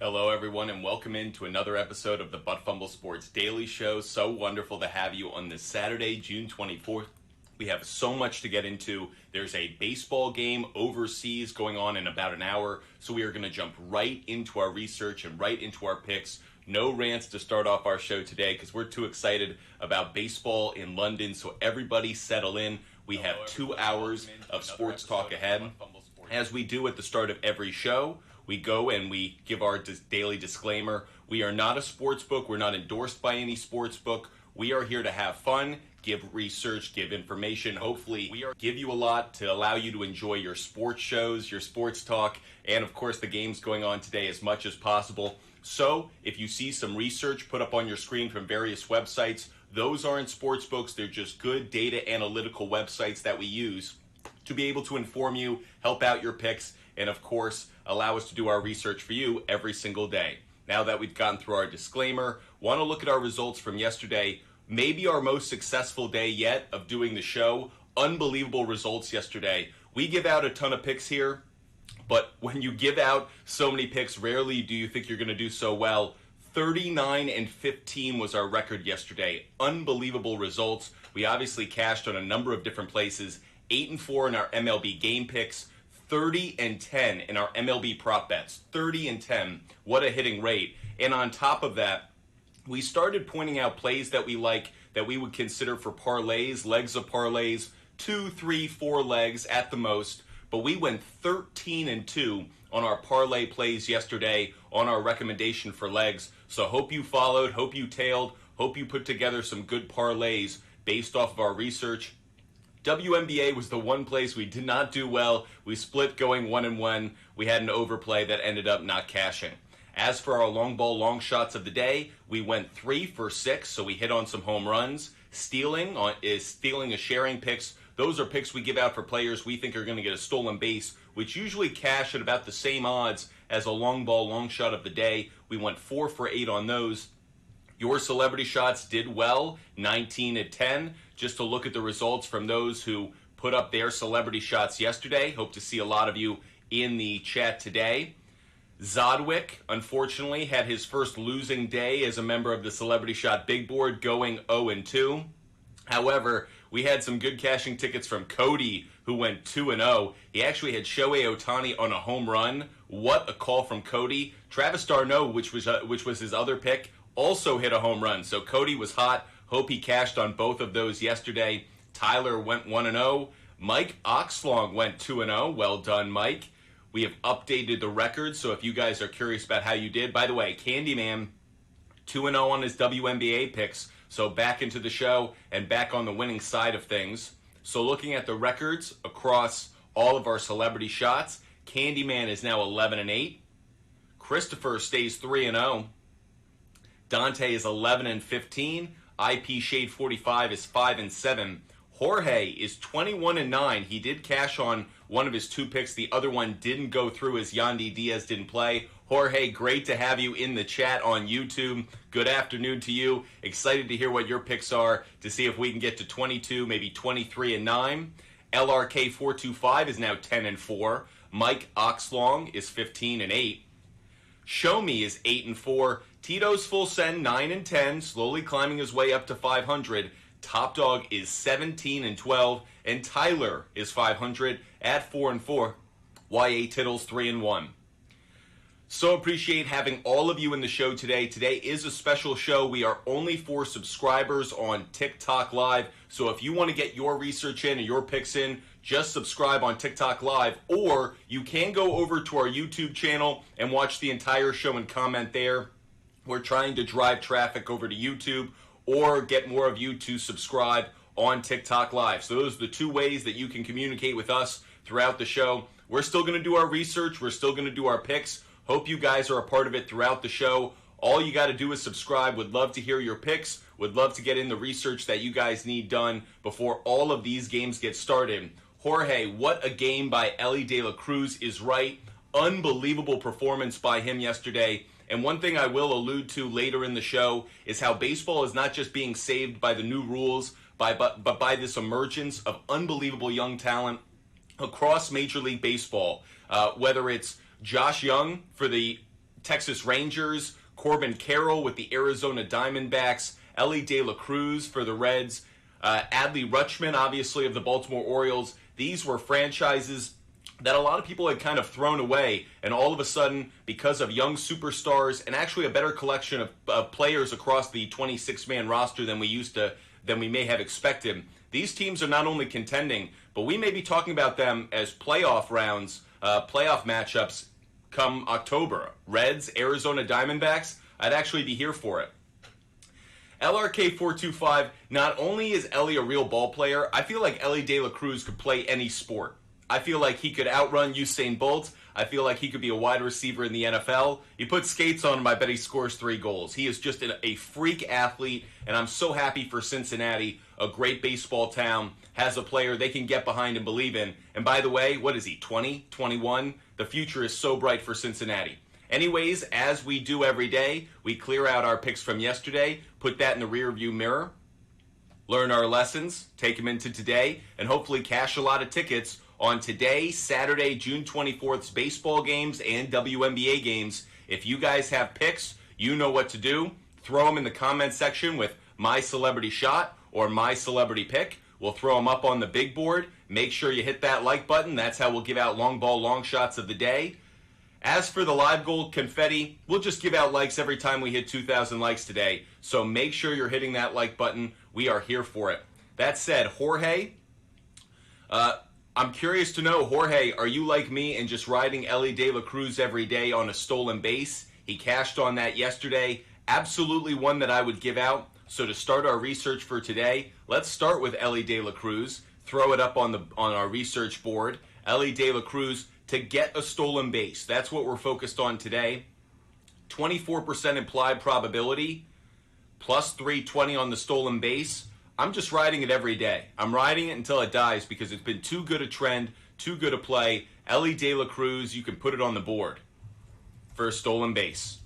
Hello, everyone, and welcome into another episode of the Fumble Sports Daily Show. So wonderful to have you on this Saturday, June 24th. We have so much to get into. There's a baseball game overseas going on in about an hour, so we are going to jump right into our research and right into our picks. No rants to start off our show today because we're too excited about baseball in London, so everybody settle in. We have 2 hours of sports talk ahead. As we do at the start of every show, we go and we give our daily disclaimer. We are not a sports book. We're not endorsed by any sports book. We are here to have fun, give research, give information. Hopefully, we give you a lot to allow you to enjoy your sports shows, your sports talk, and of course the games going on today as much as possible. So, if you see some research put up on your screen from various websites, those aren't sports books. They're just good data analytical websites that we use to be able to inform you, help out your picks, and of course, allow us to do our research for you every single day. Now that we've gotten through our disclaimer, want to look at our results from yesterday, maybe our most successful day yet of doing the show. Unbelievable results yesterday. We give out a ton of picks here, but when you give out so many picks, rarely do you think you're going to do so well. 39-15 was our record yesterday. Unbelievable results. We obviously cashed on a number of different places. 8-4 in our MLB game picks. 30-10 in our MLB prop bets. 30-10. What a hitting rate. And on top of that, we started pointing out plays that we like, that we would consider for parlays, legs of parlays, 2, 3, 4 legs at the most. But we went 13-2 on our parlay plays yesterday on our recommendation for legs. So hope you followed, hope you tailed, hope you put together some good parlays based off of our research. WNBA was the one place we did not do well. We split going 1-1. We had an overplay that ended up not cashing. As for our long ball long shots of the day, we went 3 for 6, so we hit on some home runs. Stealing a sharing picks. Those are picks we give out for players we think are going to get a stolen base, which usually cash at about the same odds as a long ball long shot of the day. We went 4 for 8 on those. Your celebrity shots did well, 19-10. Just to look at the results from those who put up their celebrity shots yesterday. Hope to see a lot of you in the chat today. Zodwick, unfortunately, had his first losing day as a member of the Celebrity Shot Big Board, going 0-2. However, we had some good cashing tickets from Cody, who went 2-0. He actually had Shohei Ohtani on a home run. What a call from Cody. Travis d'Arnaud, which was his other pick, also hit a home run. So Cody was hot. Hope he cashed on both of those yesterday. Tyler went 1-0. Mike Oxlong went 2-0. Well done, Mike. We have updated the record, so if you guys are curious about how you did, by the way, Candyman 2-0 on his WNBA picks, so back into the show and back on the winning side of things. So looking at the records across all of our celebrity shots, Candyman is now 11-8. Christopher stays 3-0. Dante is 11-15. IP Shade 45 is 5-7. Jorge is 21-9. He did cash on one of his 2 picks. The other one didn't go through as Yandy Diaz didn't play. Jorge, great to have you in the chat on YouTube. Good afternoon to you. Excited to hear what your picks are to see if we can get to 22, maybe 23-9. LRK 425 is now 10-4. Mike Oxlong is 15-8. Show Me is 8-4. Tito's Full Send 9-10, slowly climbing his way up to 500. Top Dog is 17-12, and Tyler is 500 at 4-4. YA Tittles 3-1. So appreciate having all of you in the show today. Today is a special show. We are only for subscribers on TikTok Live. So if you want to get your research in and your picks in, just subscribe on TikTok Live, or you can go over to our YouTube channel and watch the entire show and comment there. We're trying to drive traffic over to YouTube or get more of you to subscribe on TikTok Live. So those are the 2 ways that you can communicate with us throughout the show. We're still going to do our research. We're still going to do our picks. Hope you guys are a part of it throughout the show. All you got to do is subscribe. Would love to hear your picks. Would love to get in the research that you guys need done before all of these games get started. Jorge, what a game by Ellie De La Cruz is right. Unbelievable performance by him yesterday. And one thing I will allude to later in the show is how baseball is not just being saved by the new rules, but by this emergence of unbelievable young talent across Major League Baseball. Whether it's Josh Young for the Texas Rangers, Corbin Carroll with the Arizona Diamondbacks, Ellie De La Cruz for the Reds, Adley Rutschman, obviously, of the Baltimore Orioles. These were franchises that a lot of people had kind of thrown away, and all of a sudden, because of young superstars and actually a better collection of players across the 26-man roster than we may have expected, these teams are not only contending, but we may be talking about them as playoff rounds, playoff matchups come October. Reds, Arizona Diamondbacks, I'd actually be here for it. LRK425, not only is Ellie a real ball player, I feel like Ellie De La Cruz could play any sport. I feel like he could outrun Usain Bolt. I feel like he could be a wide receiver in the NFL. You put skates on him, I bet he scores 3 goals. He is just a freak athlete, and I'm so happy for Cincinnati, a great baseball town, has a player they can get behind and believe in. And by the way, what is he, 20, 21? The future is so bright for Cincinnati. Anyways, as we do every day, we clear out our picks from yesterday, put that in the rearview mirror, learn our lessons, take them into today, and hopefully cash a lot of tickets on today, Saturday, June 24th's baseball games and WNBA games. If you guys have picks, you know what to do. Throw them in the comment section with my celebrity shot or my celebrity pick. We'll throw them up on the big board. Make sure you hit that like button. That's how we'll give out long ball, long shots of the day. As for the live goal confetti, we'll just give out likes every time we hit 2,000 likes today. So make sure you're hitting that like button. We are here for it. That said, Jorge, I'm curious to know, Jorge, are you like me and just riding Ellie De La Cruz every day on a stolen base? He cashed on that yesterday. Absolutely one that I would give out. So to start our research for today, let's start with Ellie De La Cruz. Throw it up on our research board. Ellie De La Cruz to get a stolen base. That's what we're focused on today. 24% implied probability, plus 320 on the stolen base. I'm just riding it every day. I'm riding it until it dies because it's been too good a trend, too good a play. Ellie De La Cruz, you can put it on the board for a stolen base.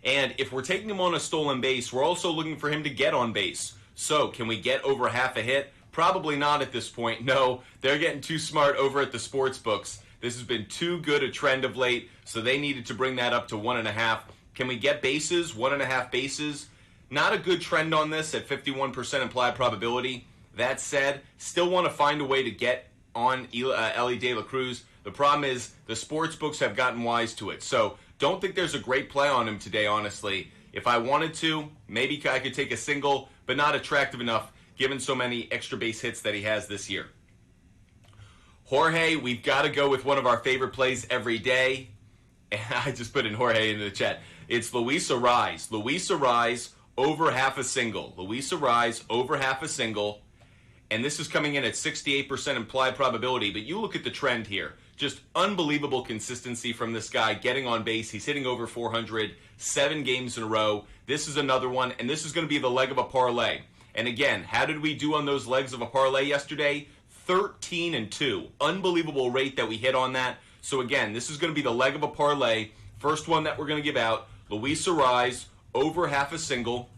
And if we're taking him on a stolen base, we're also looking for him to get on base. So can we get over half a hit? Probably not at this point. No, they're getting too smart over at the sports books. This has been too good a trend of late, so they needed to bring that up to 1.5. Can we get bases? 1.5 bases. Not a good trend on this at 51% implied probability. That said, still want to find a way to get on Ellie De La Cruz. The problem is the sports books have gotten wise to it. So don't think there's a great play on him today, honestly. If I wanted to, maybe I could take a single, but not attractive enough given so many extra base hits that he has this year. Jorge, we've got to go with one of our favorite plays every day. And I just put in Jorge into the chat. It's Luis Arraez. Luis Arraez over half a single. Luis Arraez over half a single. And this is coming in at 68% implied probability. But you look at the trend here. Just unbelievable consistency from this guy getting on base. He's hitting over 400, 7 games in a row. This is another one, and this is going to be the leg of a parlay. And again, how did we do on those legs of a parlay yesterday? 13-2. Unbelievable rate that we hit on that. So again, this is going to be the leg of a parlay. First one that we're going to give out, Luis Arraez, over half a single.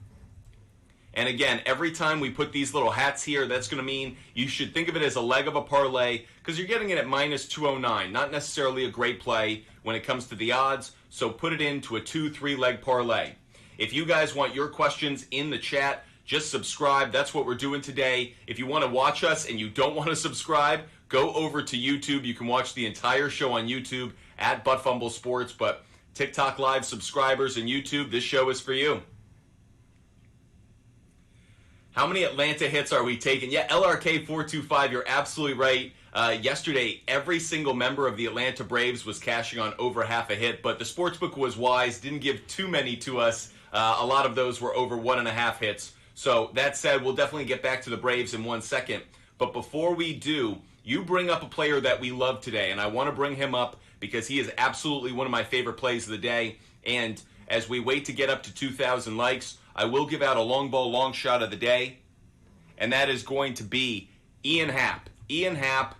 And again, every time we put these little hats here, that's going to mean you should think of it as a leg of a parlay because you're getting it at minus 209. Not necessarily a great play when it comes to the odds. So put it into a 2-3 leg parlay. If you guys want your questions in the chat, just subscribe. That's what we're doing today. If you want to watch us and you don't want to subscribe, go over to YouTube. You can watch the entire show on YouTube at Fumble Sports. But TikTok Live subscribers and YouTube, this show is for you. How many Atlanta hits are we taking? Yeah, LRK425, you're absolutely right. Yesterday, every single member of the Atlanta Braves was cashing on over half a hit, but the sportsbook was wise, didn't give too many to us. A lot of those were over 1.5 hits. So that said, we'll definitely get back to the Braves in 1 second. But before we do, you bring up a player that we love today, and I want to bring him up because he is absolutely one of my favorite plays of the day. And as we wait to get up to 2,000 likes, I will give out a long ball, long shot of the day, and that is going to be Ian Happ. Ian Happ,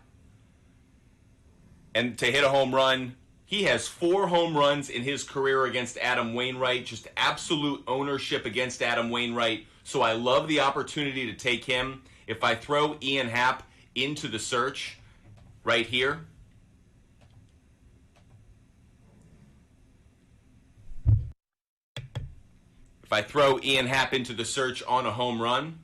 and to hit a home run. He has 4 home runs in his career against Adam Wainwright, just absolute ownership against Adam Wainwright. So I love the opportunity to take him. If I throw Ian Happ into the search right here, If I throw Ian Happ into the search on a home run,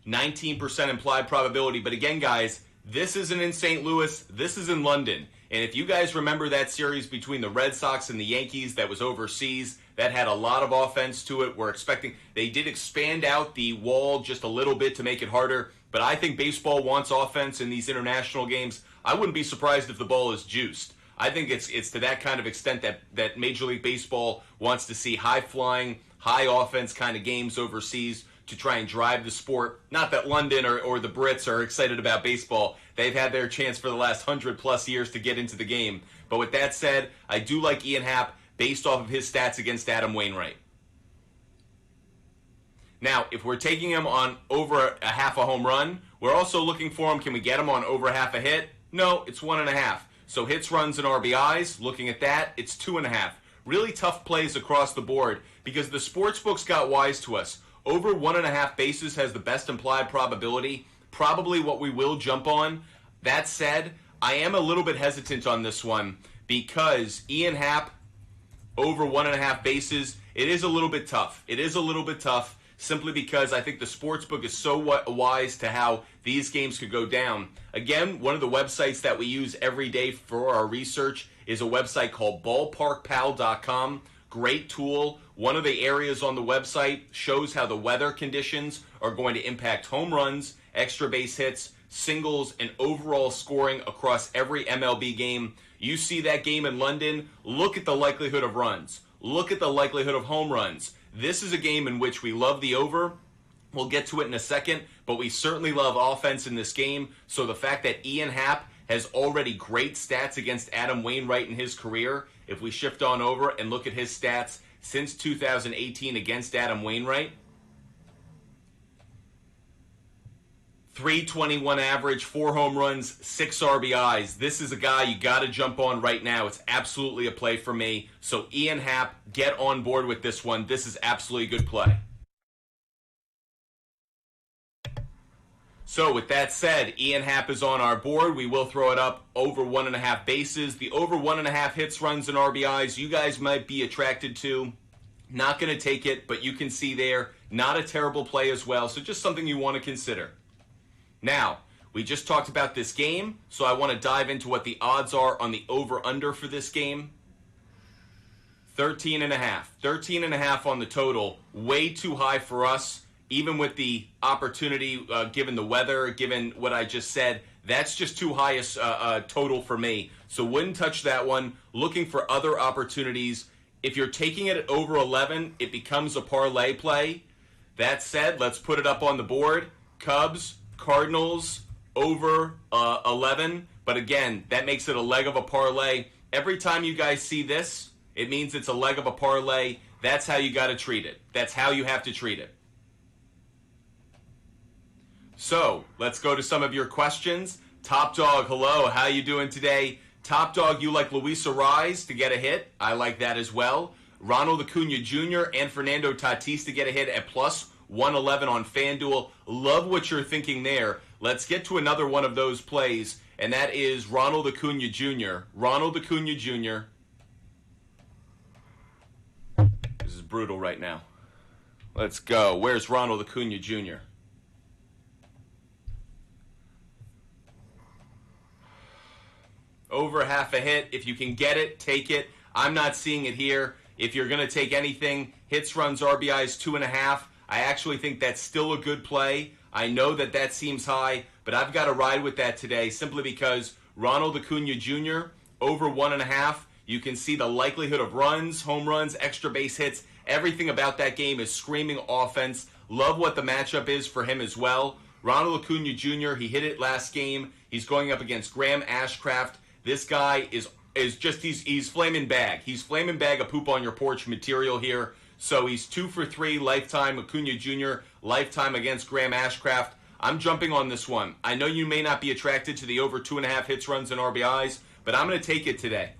19% implied probability. But again, guys, this isn't in St. Louis. This is in London. And if you guys remember that series between the Red Sox and the Yankees that was overseas, that had a lot of offense to it. They did expand out the wall just a little bit to make it harder. But I think baseball wants offense in these international games. I wouldn't be surprised if the ball is juiced. I think it's to that kind of extent that Major League Baseball wants to see high-flying, high offense kind of games overseas to try and drive the sport. Not that London or the Brits are excited about baseball. They've had their chance for the last 100-plus years to get into the game. But with that said, I do like Ian Happ based off of his stats against Adam Wainwright. Now, if we're taking him on over a half a home run, we're also looking for him. Can we get him on over half a hit? No, it's 1.5. So hits, runs, and RBIs, looking at that, it's 2.5. Really tough plays across the board because the sportsbooks got wise to us. Over 1.5 bases has the best implied probability, probably what we will jump on. That said, I am a little bit hesitant on this one because Ian Happ, over 1.5 bases, it is a little bit tough. It is a little bit tough simply because I think the sportsbook is so wise to how these games could go down. Again, one of the websites that we use every day for our research is a website called ballparkpal.com. Great tool. One of the areas on the website shows how the weather conditions are going to impact home runs, extra base hits, singles, and overall scoring across every MLB game. You see that game in London, look at the likelihood of runs. Look at the likelihood of home runs. This is a game in which we love the over. We'll get to it in a second, but we certainly love offense in this game. So the fact that Ian Happ has already great stats against Adam Wainwright in his career, if we shift on over and look at his stats since 2018 against Adam Wainwright, 321 average, 4 home runs, 6 RBIs. This is a guy you got to jump on right now. It's absolutely a play for me. So Ian Happ, get on board with this one. This is absolutely a good play. So with that said, Ian Happ is on our board. We will throw it up over 1.5 bases. The over 1.5 hits, runs, and RBIs you guys might be attracted to. Not going to take it, but you can see there, not a terrible play as well. So just something you want to consider. Now, we just talked about this game, so I want to dive into what the odds are on the over-under for this game. 13.5. 13.5 on the total. Way too high for us, even with the opportunity, given the weather, given what I just said. That's just too high a total for me. So wouldn't touch that one. Looking for other opportunities. If you're taking it at over 11, it becomes a parlay play. That said, let's put it up on the board. Cubs, Cardinals, over 11. But again, that makes it a leg of a parlay. Every time you guys see this, it means it's a leg of a parlay. That's how you got to treat it. That's how you have to treat it. So, let's go to some of your questions. Top Dog, hello. How you doing today? Top Dog, you like Luis Rise to get a hit. I like that as well. Ronald Acuna Jr. and Fernando Tatis to get a hit at plus 111 on FanDuel. Love what you're thinking there. Let's get to another one of those plays, and that is Ronald Acuna Jr. Ronald Acuna Jr. This is brutal right now. Let's go. Where's Ronald Acuna Jr.? Over half a hit. If you can get it, take it. I'm not seeing it here. If you're going to take anything, hits, runs, RBIs, 2.5. I actually think that's still a good play. I know that seems high, but I've got to ride with that today simply because Ronald Acuna Jr., over 1.5. You can see the likelihood of runs, home runs, extra base hits. Everything about that game is screaming offense. Love what the matchup is for him as well. Ronald Acuna Jr., he hit it last game. He's going up against Graham Ashcraft. This guy is just, he's flaming bag. He's flaming bag of poop on your porch material here. So he's 2 for 3 lifetime Acuna Jr., lifetime against Graham Ashcraft. I'm jumping on this one. I know you may not be attracted to the over 2.5 hits, runs, and RBIs, but I'm going to take it today.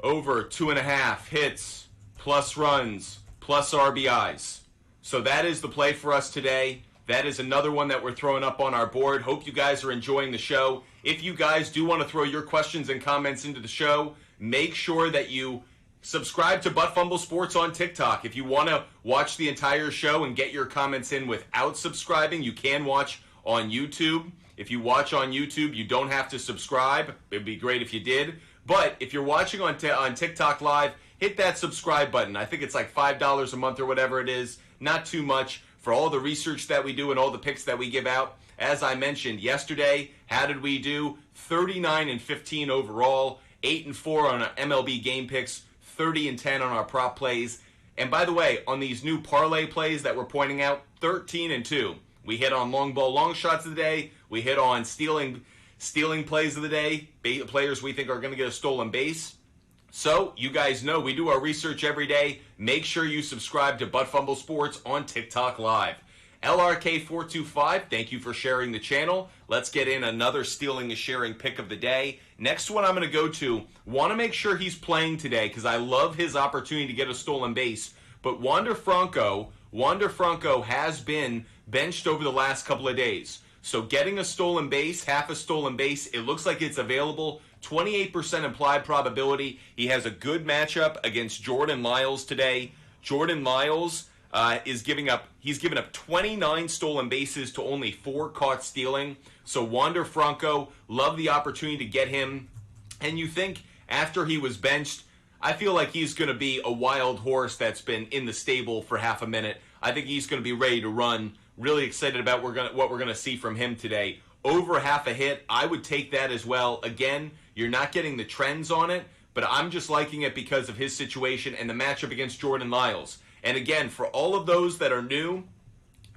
Over 2.5 hits, plus runs, plus RBIs. So that is the play for us today. That is another one that we're throwing up on our board. Hope you guys are enjoying the show. If you guys do want to throw your questions and comments into the show, make sure that you Subscribe to Butt Fumble Sports on TikTok. If you want to watch the entire show and get your comments in without subscribing, you can watch on YouTube. If you watch on YouTube, you don't have to subscribe. It would be great if you did. But if you're watching on TikTok Live, hit that subscribe button. I think it's like $5 a month or whatever it is. Not too much for all the research that we do and all the picks that we give out. As I mentioned yesterday, how did we do? 39-15 overall, 8-4 on our MLB game picks, 30-10 on our prop plays. And by the way, on these new parlay plays that we're pointing out, 13-2. We hit on long ball, long shots of the day. We hit on stealing plays of the day, players we think are going to get a stolen base. So, you guys know we do our research every day. Make sure you subscribe to Butt Fumble Sports on TikTok Live. LRK425, thank you for sharing the channel. Let's get in another stealing is sharing pick of the day. Next one I'm going to go to, want to make sure he's playing today because I love his opportunity to get a stolen base. But Wander Franco has been benched over the last couple of days. So getting a stolen base, half a stolen base, it looks like it's available. 28% implied probability. He has a good matchup against Jordan Lyles today. Jordan Lyles he's given up 29 stolen bases to only 4 caught stealing. So Wander Franco, love the opportunity to get him. And you think after he was benched, I feel like he's going to be a wild horse that's been in the stable for half a minute. I think he's going to be ready to run. Really excited about what we're going to see from him today. Over half a hit, I would take that as well. Again, you're not getting the trends on it, but I'm just liking it because of his situation and the matchup against Jordan Lyles. And again, for all of those that are new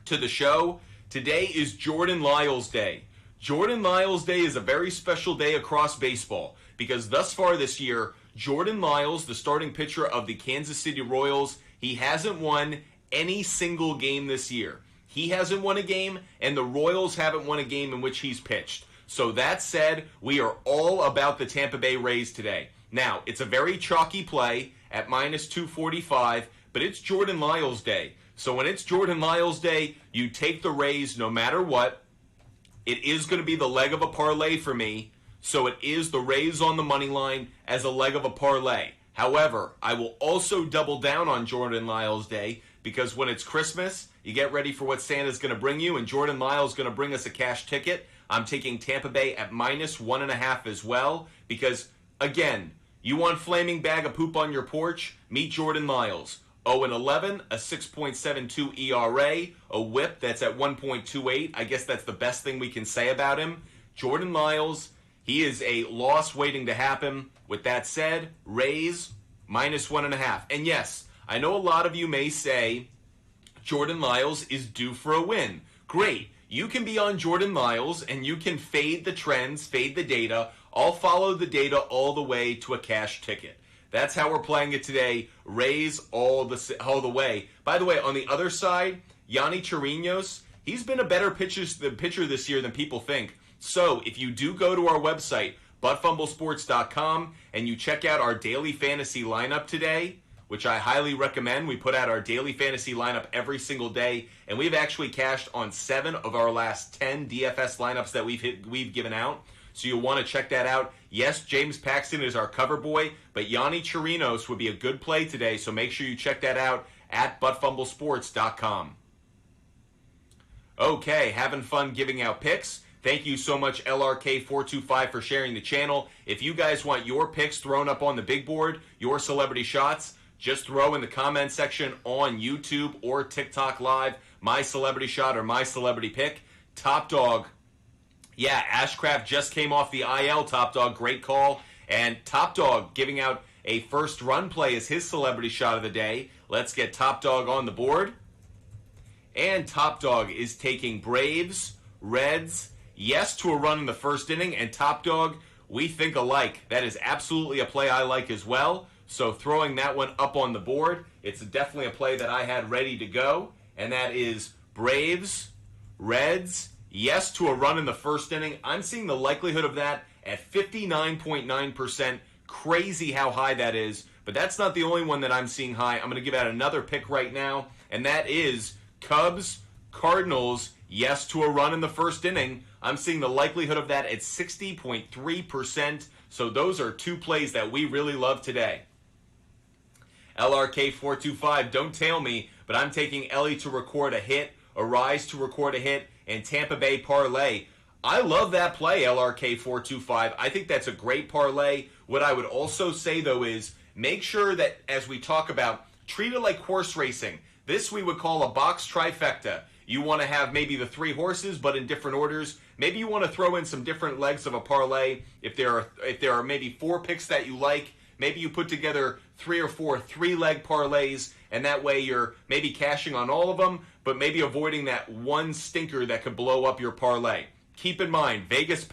to the show, today is Jordan Lyles Day. Jordan Lyles Day is a very special day across baseball because thus far this year, Jordan Lyles, the starting pitcher of the Kansas City Royals, he hasn't won any single game this year. He hasn't won a game, and the Royals haven't won a game in which he's pitched. So that said, we are all about the Tampa Bay Rays today. Now, it's a very chalky play at minus 245, but it's Jordan Lyles Day. So when it's Jordan Lyles Day, you take the Rays no matter what. It is going to be the leg of a parlay for me. So it is the Rays on the money line as a leg of a parlay. However, I will also double down on Jordan Lyles Day because when it's Christmas, you get ready for what Santa's going to bring you, and Jordan Lyles is going to bring us a cash ticket. I'm taking Tampa Bay at minus 1.5 as well because, again, you want flaming bag of poop on your porch? Meet Jordan Lyles. 0-11, a 6.72 ERA, a whip that's at 1.28. I guess that's the best thing we can say about him. Jordan Lyles, he is a loss waiting to happen. With that said, Rays, minus 1.5. And yes, I know a lot of you may say Jordan Lyles is due for a win. Great. You can be on Jordan Lyles and you can fade the trends, fade the data. I'll follow the data all the way to a cash ticket. That's how we're playing it today. Rays all the way. By the way, on the other side, Yanni Chirinos, he's been a better pitcher this year than people think. So if you do go to our website, buttfumblesports.com, and you check out our daily fantasy lineup today, which I highly recommend. We put out our daily fantasy lineup every single day, and we've actually cashed on 7 of our last 10 DFS lineups that we've given out. So you'll want to check that out. Yes, James Paxton is our cover boy, but Yanni Chirinos would be a good play today, so make sure you check that out at buttfumblesports.com. Okay, having fun giving out picks. Thank you so much, LRK425, for sharing the channel. If you guys want your picks thrown up on the big board, your celebrity shots, just throw in the comment section on YouTube or TikTok Live, my celebrity shot or my celebrity pick. Top Dog. Yeah, Ashcraft just came off the IL, Top Dog. Great call. And Top Dog giving out a first run play as his celebrity shot of the day. Let's get Top Dog on the board. And Top Dog is taking Braves, Reds, yes to a run in the first inning. And Top Dog, we think alike. That is absolutely a play I like as well. So throwing that one up on the board, it's definitely a play that I had ready to go. And that is Braves, Reds, yes to a run in the first inning. I'm seeing the likelihood of that at 59.9%. Crazy how high that is. But that's not the only one that I'm seeing high. I'm going to give out another pick right now. And that is Cubs, Cardinals, yes to a run in the first inning. I'm seeing the likelihood of that at 60.3%. So those are 2 plays that we really love today. LRK425, don't tail me, but I'm taking Ellie to record a hit, Arise to record a hit, and Tampa Bay parlay. I love that play, LRK425. I think that's a great parlay. What I would also say, though, is make sure that as we talk about, treat it like horse racing. This we would call a box trifecta. You want to have maybe the 3 horses, but in different orders. Maybe you want to throw in some different legs of a parlay. If there are maybe 4 picks that you like, maybe you put together 3 or 4 3-leg parlays, and that way you're maybe cashing on all of them, but maybe avoiding that one stinker that could blow up your parlay. Keep in mind, Vegas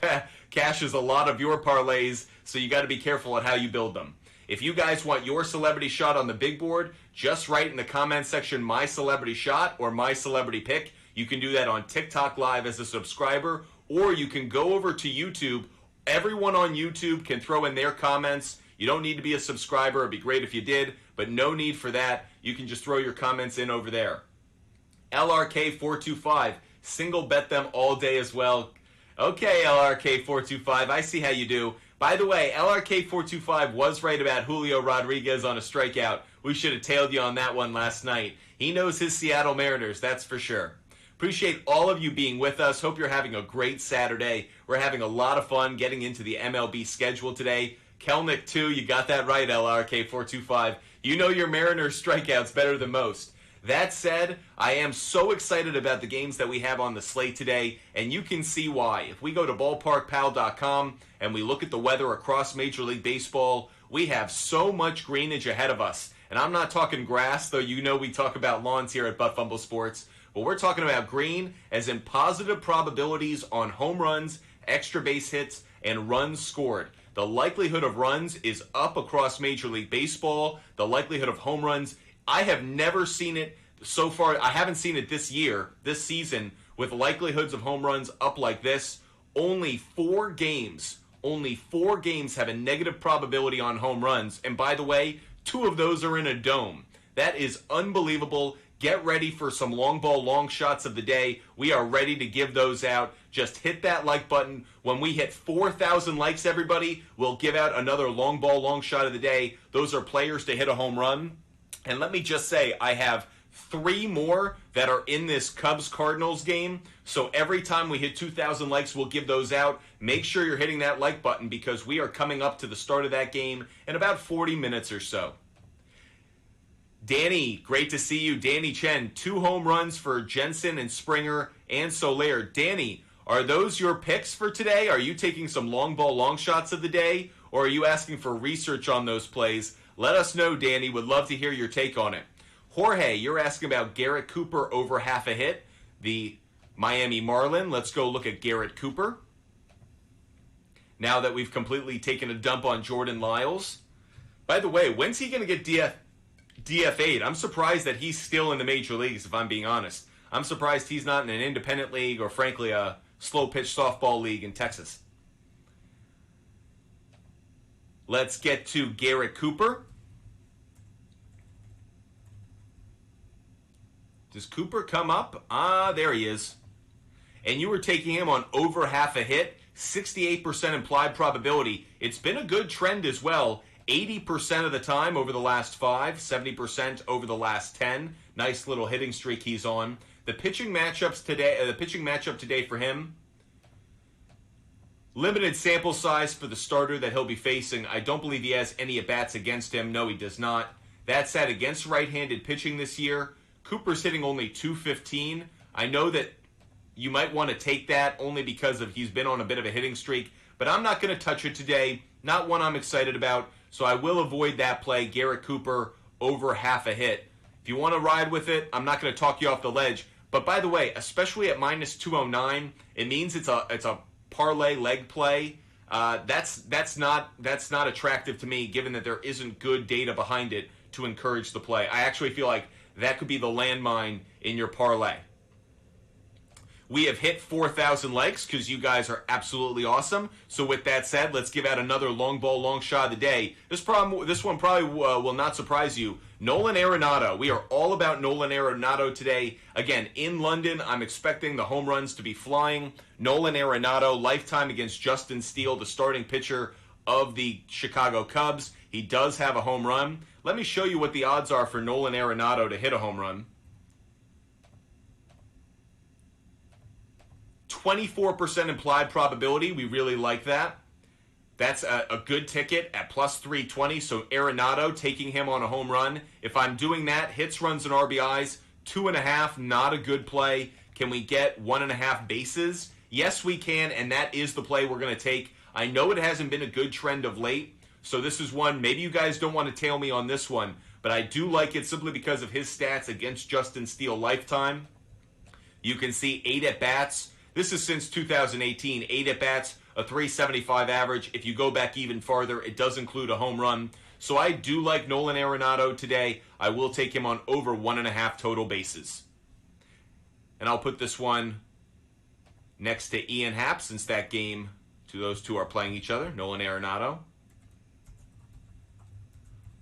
cashes a lot of your parlays, so you got to be careful at how you build them. If you guys want your celebrity shot on the big board, just write in the comment section my celebrity shot or my celebrity pick. You can do that on TikTok Live as a subscriber, or you can go over to YouTube. Everyone on YouTube can throw in their comments. You don't need to be a subscriber. It'd be great if you did, but no need for that. You can just throw your comments in over there. LRK425, single bet them all day as well. Okay, LRK425, I see how you do. By the way, LRK425 was right about Julio Rodriguez on a strikeout. We should have tailed you on that one last night. He knows his Seattle Mariners, that's for sure. Appreciate all of you being with us. Hope you're having a great Saturday. We're having a lot of fun getting into the MLB schedule today. Kelnick, too, you got that right, LRK425. You know your Mariners strikeouts better than most. That said, I am so excited about the games that we have on the slate today, and you can see why. If we go to ballparkpal.com and we look at the weather across Major League Baseball, we have so much greenage ahead of us. And I'm not talking grass, though you know we talk about lawns here at Fumble Sports, but we're talking about green as in positive probabilities on home runs, extra base hits, and runs scored. The likelihood of runs is up across Major League Baseball. The likelihood of home runs, I have never seen it so far. I haven't seen it this year, this season, with likelihoods of home runs up like this. Only 4 games have a negative probability on home runs. And by the way, 2 of those are in a dome. That is unbelievable. Get ready for some long ball, long shots of the day. We are ready to give those out. Just hit that like button. When we hit 4,000 likes, everybody, we'll give out another long ball, long shot of the day. Those are players to hit a home run. And let me just say, I have 3 more that are in this Cubs-Cardinals game. So every time we hit 2,000 likes, we'll give those out. Make sure you're hitting that like button because we are coming up to the start of that game in about 40 minutes or so. Danny, great to see you. Danny Chen, 2 home runs for Jensen and Springer and Soler. Danny, are those your picks for today? Are you taking some long ball, long shots of the day? Or are you asking for research on those plays? Let us know, Danny. Would love to hear your take on it. Jorge, you're asking about Garrett Cooper over half a hit. The Miami Marlin. Let's go look at Garrett Cooper. Now that we've completely taken a dump on Jordan Lyles. By the way, when's he going to get DFA'd? I'm surprised that he's still in the major leagues, if I'm being honest. I'm surprised he's not in an independent league or, frankly, a slow-pitch softball league in Texas. Let's get to Garrett Cooper. Does Cooper come up? There he is. And you were taking him on over half a hit, 68% implied probability. It's been a good trend as well. 80% of the time over the last 5, 70% over the last 10. Nice little hitting streak he's on. The pitching matchup today for him, limited sample size for the starter that he'll be facing. I don't believe he has any at-bats against him. No, he does not. That said, against right-handed pitching this year, Cooper's hitting only .215. I know that you might want to take that only because he's been on a bit of a hitting streak, but I'm not going to touch it today. Not one I'm excited about, so I will avoid that play, Garrett Cooper over half a hit. If you want to ride with it, I'm not going to talk you off the ledge. But by the way, especially at minus 209, it means it's a parlay leg play. That's not attractive to me, given that there isn't good data behind it to encourage the play. I actually feel like that could be the landmine in your parlay. We have hit 4,000 likes because you guys are absolutely awesome. So with that said, let's give out another long ball, long shot of the day. This one probably will not surprise you. Nolan Arenado. We are all about Nolan Arenado today. Again, in London, I'm expecting the home runs to be flying. Nolan Arenado, lifetime against Justin Steele, the starting pitcher of the Chicago Cubs. He does have a home run. Let me show you what the odds are for Nolan Arenado to hit a home run. 24% implied probability. We really like that. That's a good ticket at plus 320. So Arenado, taking him on a home run. If I'm doing that, hits, runs, and RBIs, 2.5, not a good play. Can we get 1.5 bases? Yes, we can, and that is the play we're going to take. I know it hasn't been a good trend of late, so this is one. Maybe you guys don't want to tail me on this one, but I do like it simply because of his stats against Justin Steele lifetime. You can see 8 at-bats. This is since 2018, 8 at-bats, a 375 average. If you go back even farther, it does include a home run. So I do like Nolan Arenado today. I will take him on over 1.5 total bases. And I'll put this one next to Ian Happ, since that game, those two are playing each other. Nolan Arenado.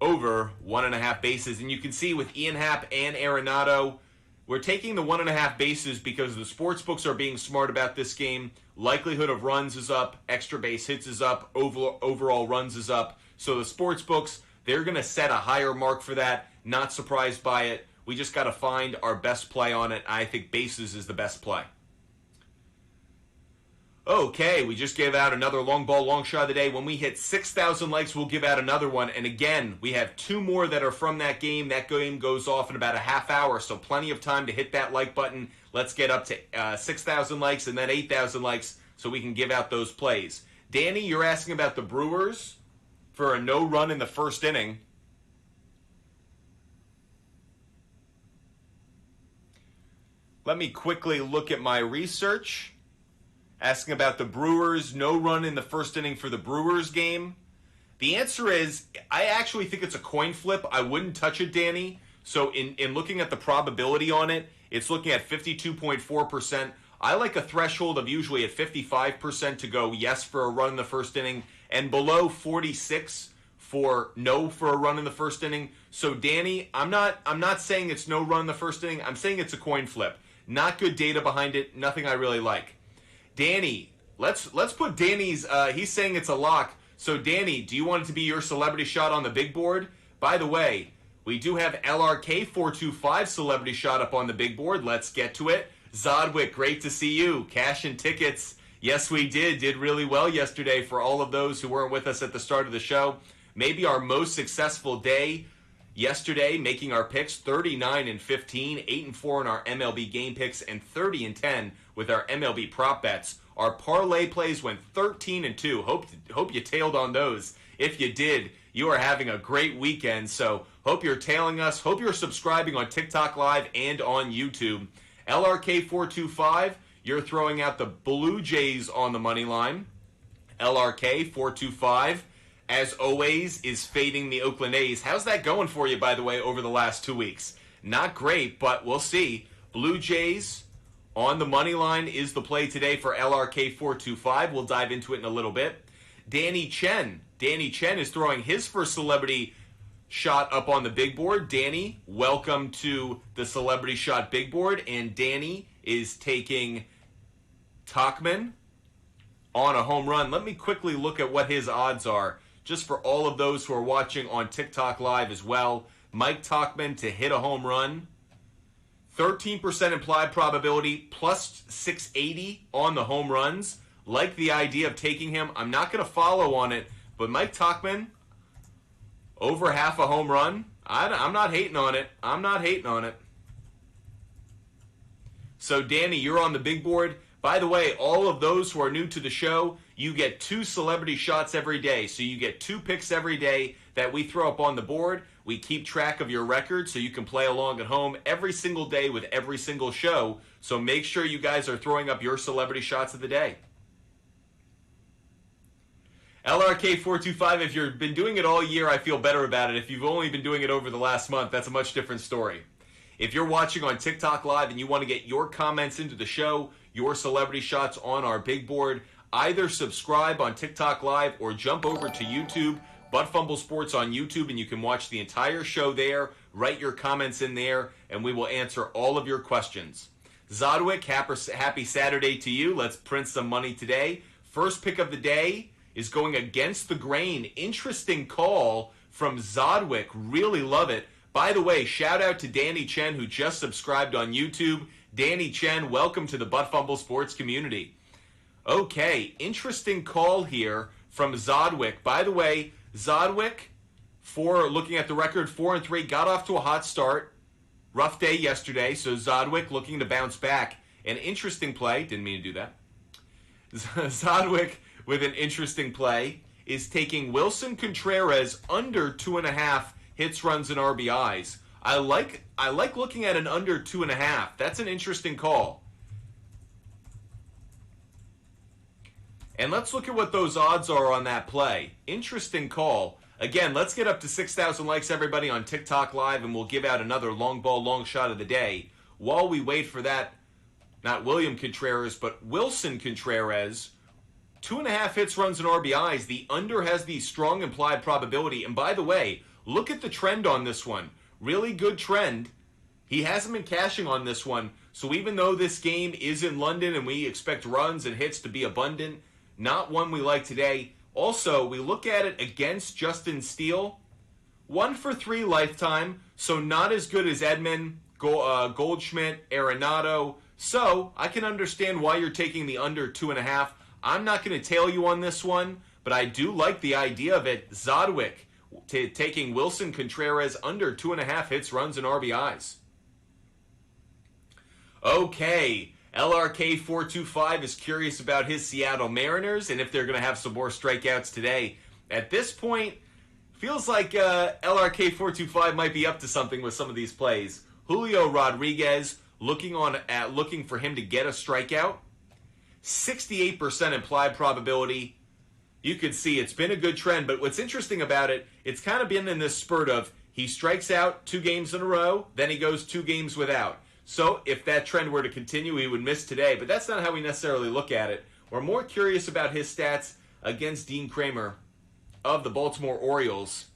Over 1.5 bases. And you can see with Ian Happ and Arenado, we're taking the 1.5 bases because the sports books are being smart about this game. Likelihood of runs is up. Extra base hits is up. Overall runs is up. So the sports books, they're going to set a higher mark for that. Not surprised by it. We just got to find our best play on it. I think bases is the best play. Okay, we just gave out another long ball, long shot of the day. When we hit 6,000 likes, we'll give out another one. And again, we have 2 more that are from that game. That game goes off in about a half hour, so plenty of time to hit that like button. Let's get up to 6,000 likes and then 8,000 likes so we can give out those plays. Danny, you're asking about the Brewers for a no run in the first inning. Let me quickly look at my research. Asking about the Brewers, no run in the first inning for the Brewers game. The answer is, I actually think it's a coin flip. I wouldn't touch it, Danny. So in looking at the probability on it, it's looking at 52.4%. I like a threshold of usually at 55% to go yes for a run in the first inning, and below 46 for no for a run in the first inning. So Danny, I'm not saying it's no run in the first inning. I'm saying it's a coin flip. Not good data behind it. Nothing I really like. Danny, let's put Danny's, he's saying it's a lock. So Danny, do you want it to be your celebrity shot on the big board? By the way, we do have LRK425 celebrity shot up on the big board. Let's get to it. Zodwick, great to see you. Cash and tickets. Yes, we did really well yesterday for all of those who weren't with us at the start of the show. Maybe our most successful day yesterday, making our picks 39-15, 8-4 in our MLB game picks, and 30-10 with our MLB prop bets. Our parlay plays went 13-2. Hope you tailed on those. If you did, you are having a great weekend. So hope you're tailing us. Hope you're subscribing on TikTok Live and on YouTube. LRK425, you're throwing out the Blue Jays on the money line. LRK425, as always, is fading the Oakland A's. How's that going for you, by the way, over the last 2 weeks? Not great, but we'll see. Blue Jays on the money line is the play today for LRK425. We'll dive into it in a little bit. Danny Chen is throwing his first celebrity shot up on the big board. Danny, welcome to the celebrity shot big board. And Danny is taking Tauchman on a home run. Let me quickly look at what his odds are, just for all of those who are watching on TikTok Live as well. Mike Tauchman to hit a home run. 13% implied probability, plus 680 on the home runs. Like the idea of taking him. I'm not going to follow on it, but Mike Tauchman, over half a home run. I'm not hating on it. So, Danny, you're on the big board. By the way, all of those who are new to the show, you get 2 celebrity shots every day. So you get 2 picks every day that we throw up on the board. We keep track of your record so you can play along at home every single day with every single show. So make sure you guys are throwing up your celebrity shots of the day. LRK425, if you've been doing it all year, I feel better about it. If you've only been doing it over the last month, that's a much different story. If you're watching on TikTok Live and you want to get your comments into the show, your celebrity shots on our big board, either subscribe on TikTok Live or jump over to YouTube, Butt Fumble Sports on YouTube, and you can watch the entire show there. Write your comments in there, and we will answer all of your questions. Zodwick, happy Saturday to you. Let's print some money today. First pick of the day is going against the grain. Interesting call from Zodwick. Really love it. By the way, shout out to Danny Chen, who just subscribed on YouTube. Danny Chen, welcome to the Butt Fumble Sports community. Okay, interesting call here from Zodwick. By the way, Zodwick, looking at the record, 4-3, got off to a hot start. Rough day yesterday, so Zodwick looking to bounce back. An interesting play, didn't mean to do that. Zodwick with an interesting play is taking Wilson Contreras under 2.5 hits, runs, and RBIs. I like looking at an under 2.5. That's an interesting call. And let's look at what those odds are on that play. Interesting call. Again, let's get up to 6,000 likes, everybody, on TikTok Live, and we'll give out another long ball, long shot of the day. While we wait for that, not William Contreras, but Wilson Contreras, 2.5 hits, runs, and RBIs. The under has the strong implied probability. And by the way, look at the trend on this one. Really good trend. He hasn't been cashing on this one. So even though this game is in London and we expect runs and hits to be abundant, not one we like today. Also, we look at it against Justin Steele. 1 for 3 lifetime, so not as good as Edman, Goldschmidt, Arenado. So I can understand why you're taking the under 2.5. I'm not going to tail you on this one, but I do like the idea of it. Zodwick taking Wilson Contreras under 2.5 hits, runs, and RBIs. Okay, LRK425 is curious about his Seattle Mariners and if they're going to have some more strikeouts today. At this point, feels like LRK425 might be up to something with some of these plays. Julio Rodriguez looking for him to get a strikeout. 68% implied probability. You could see it's been a good trend, but what's interesting about it, it's kind of been in this spurt of he strikes out 2 games in a row, then he goes 2 games without. So if that trend were to continue, he would miss today, but that's not how we necessarily look at it. We're more curious about his stats against Dean Kramer of the Baltimore Orioles.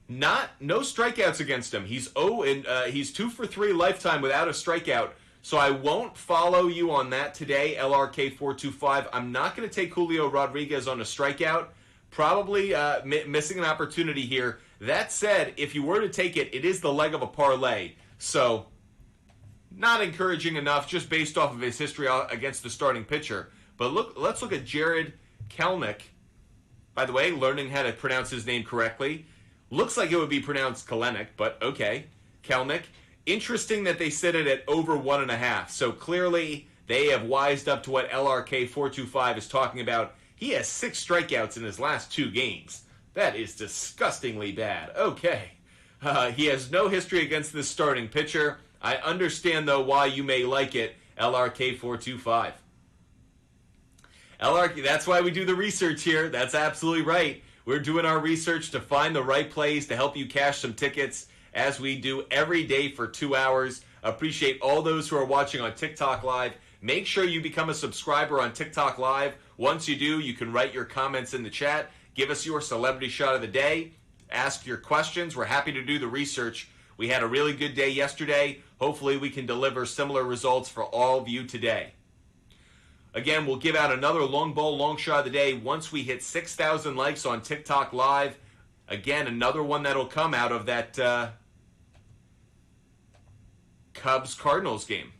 No strikeouts against him. He's 2 for 3 lifetime without a strikeout. So I won't follow you on that today, LRK425. I'm not going to take Julio Rodriguez on a strikeout. Probably missing an opportunity here. That said, if you were to take it, it is the leg of a parlay. So not encouraging enough just based off of his history against the starting pitcher. But let's look at Jared Kelenic. By the way, learning how to pronounce his name correctly. Looks like it would be pronounced Kelenic, but okay. Kelenic. Interesting that they set it at over 1.5. So clearly they have wised up to what LRK425 is talking about. He has 6 strikeouts in his last 2 games. That is disgustingly bad. Okay. He has no history against this starting pitcher. I understand, though, why you may like it, LRK425. That's why we do the research here. That's absolutely right. We're doing our research to find the right plays to help you cash some tickets, as we do every day for 2 hours. Appreciate all those who are watching on TikTok Live. Make sure you become a subscriber on TikTok Live. Once you do, you can write your comments in the chat. Give us your celebrity shot of the day. Ask your questions. We're happy to do the research. We had a really good day yesterday. Hopefully we can deliver similar results for all of you today. Again, we'll give out another long ball, long shot of the day once we hit 6,000 likes on TikTok Live. Again, another one that'll come out of that Cubs-Cardinals game.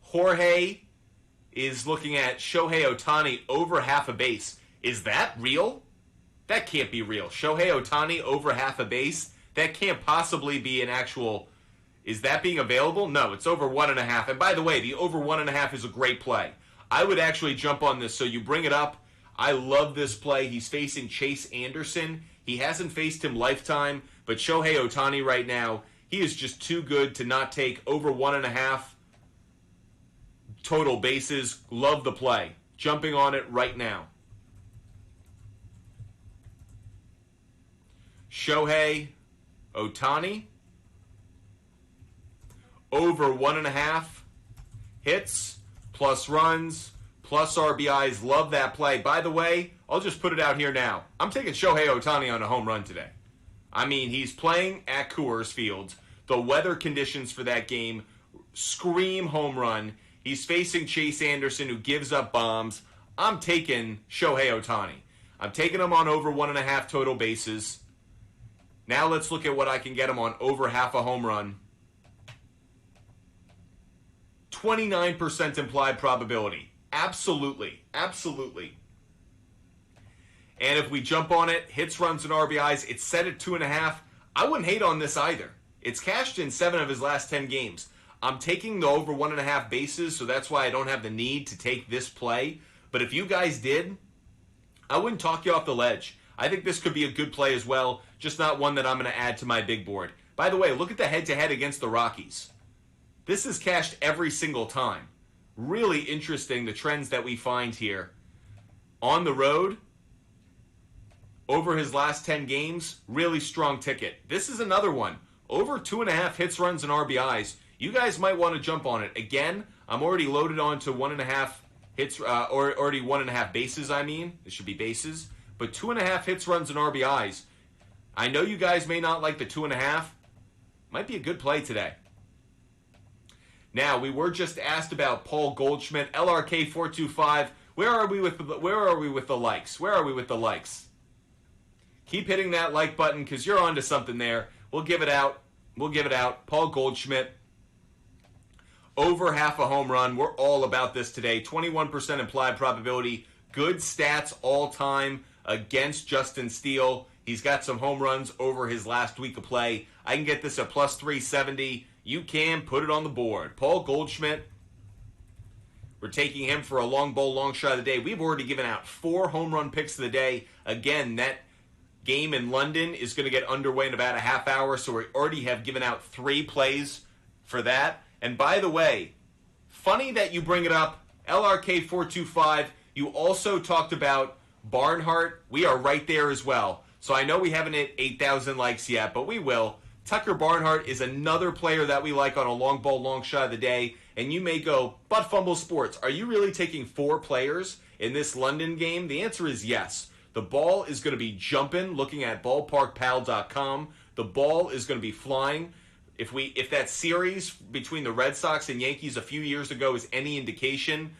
Jorge is looking at Shohei Ohtani over half a base. Is that real? That can't be real. Shohei Ohtani over half a base? That can't possibly be an actual... Is that being available? No, it's over 1.5. And by the way, the over 1.5 is a great play. I would actually jump on this, so you bring it up. I love this play. He's facing Chase Anderson. He hasn't faced him lifetime, but Shohei Ohtani right now, he is just too good to not take over 1.5 total bases. Love the play. Jumping on it right now. Shohei Ohtani over 1.5 hits, plus runs, plus RBIs. Love that play. By the way, I'll just put it out here now. I'm taking Shohei Ohtani on a home run today. I mean, he's playing at Coors Field. The weather conditions for that game scream home run. He's facing Chase Anderson, who gives up bombs. I'm taking Shohei Ohtani. I'm taking him on over 1.5 total bases. Now let's look at what I can get him on over half a home run. 29% implied probability. Absolutely. Absolutely. And if we jump on it, hits, runs, and RBIs, it's set at 2.5. I wouldn't hate on this either. It's cashed in 7 of his last 10 games. I'm taking the over 1.5 bases, so that's why I don't have the need to take this play. But if you guys did, I wouldn't talk you off the ledge. I think this could be a good play as well, just not one that I'm going to add to my big board. By the way, look at the head-to-head against the Rockies. This is cashed every single time. Really interesting, the trends that we find here. On the road, over his last 10 games, really strong ticket. This is another one. Over 2.5 hits, runs, and RBIs. You guys might want to jump on it. Again, I'm already loaded on to 1.5 hits, or already 1.5 bases, I mean. It should be bases. But 2.5 hits, runs, and RBIs. I know you guys may not like the 2.5. Might be a good play today. Now, we were just asked about Paul Goldschmidt, LRK425. Where are we with the likes? Where are we with the likes? Keep hitting that like button because you're onto something there. We'll give it out. We'll give it out. Paul Goldschmidt, over half a home run. We're all about this today. 21% implied probability. Good stats all time against Justin Steele. He's got some home runs over his last week of play. I can get this at plus 370. You can put it on the board. Paul Goldschmidt, we're taking him for a long ball, long shot of the day. We've already given out 4 home run picks of the day. Again, that game in London is going to get underway in about a half hour, so we already have given out 3 plays for that. And by the way, funny that you bring it up, LRK425, you also talked about Barnhart. We are right there as well. So I know we haven't hit 8,000 likes yet, but we will. Tucker Barnhart is another player that we like on a long ball, long shot of the day. And you may go, but Fumble Sports, are you really taking 4 players in this London game? The answer is yes. The ball is going to be jumping, looking at ballparkpal.com. The ball is going to be flying. If that series between the Red Sox and Yankees a few years ago is any indication,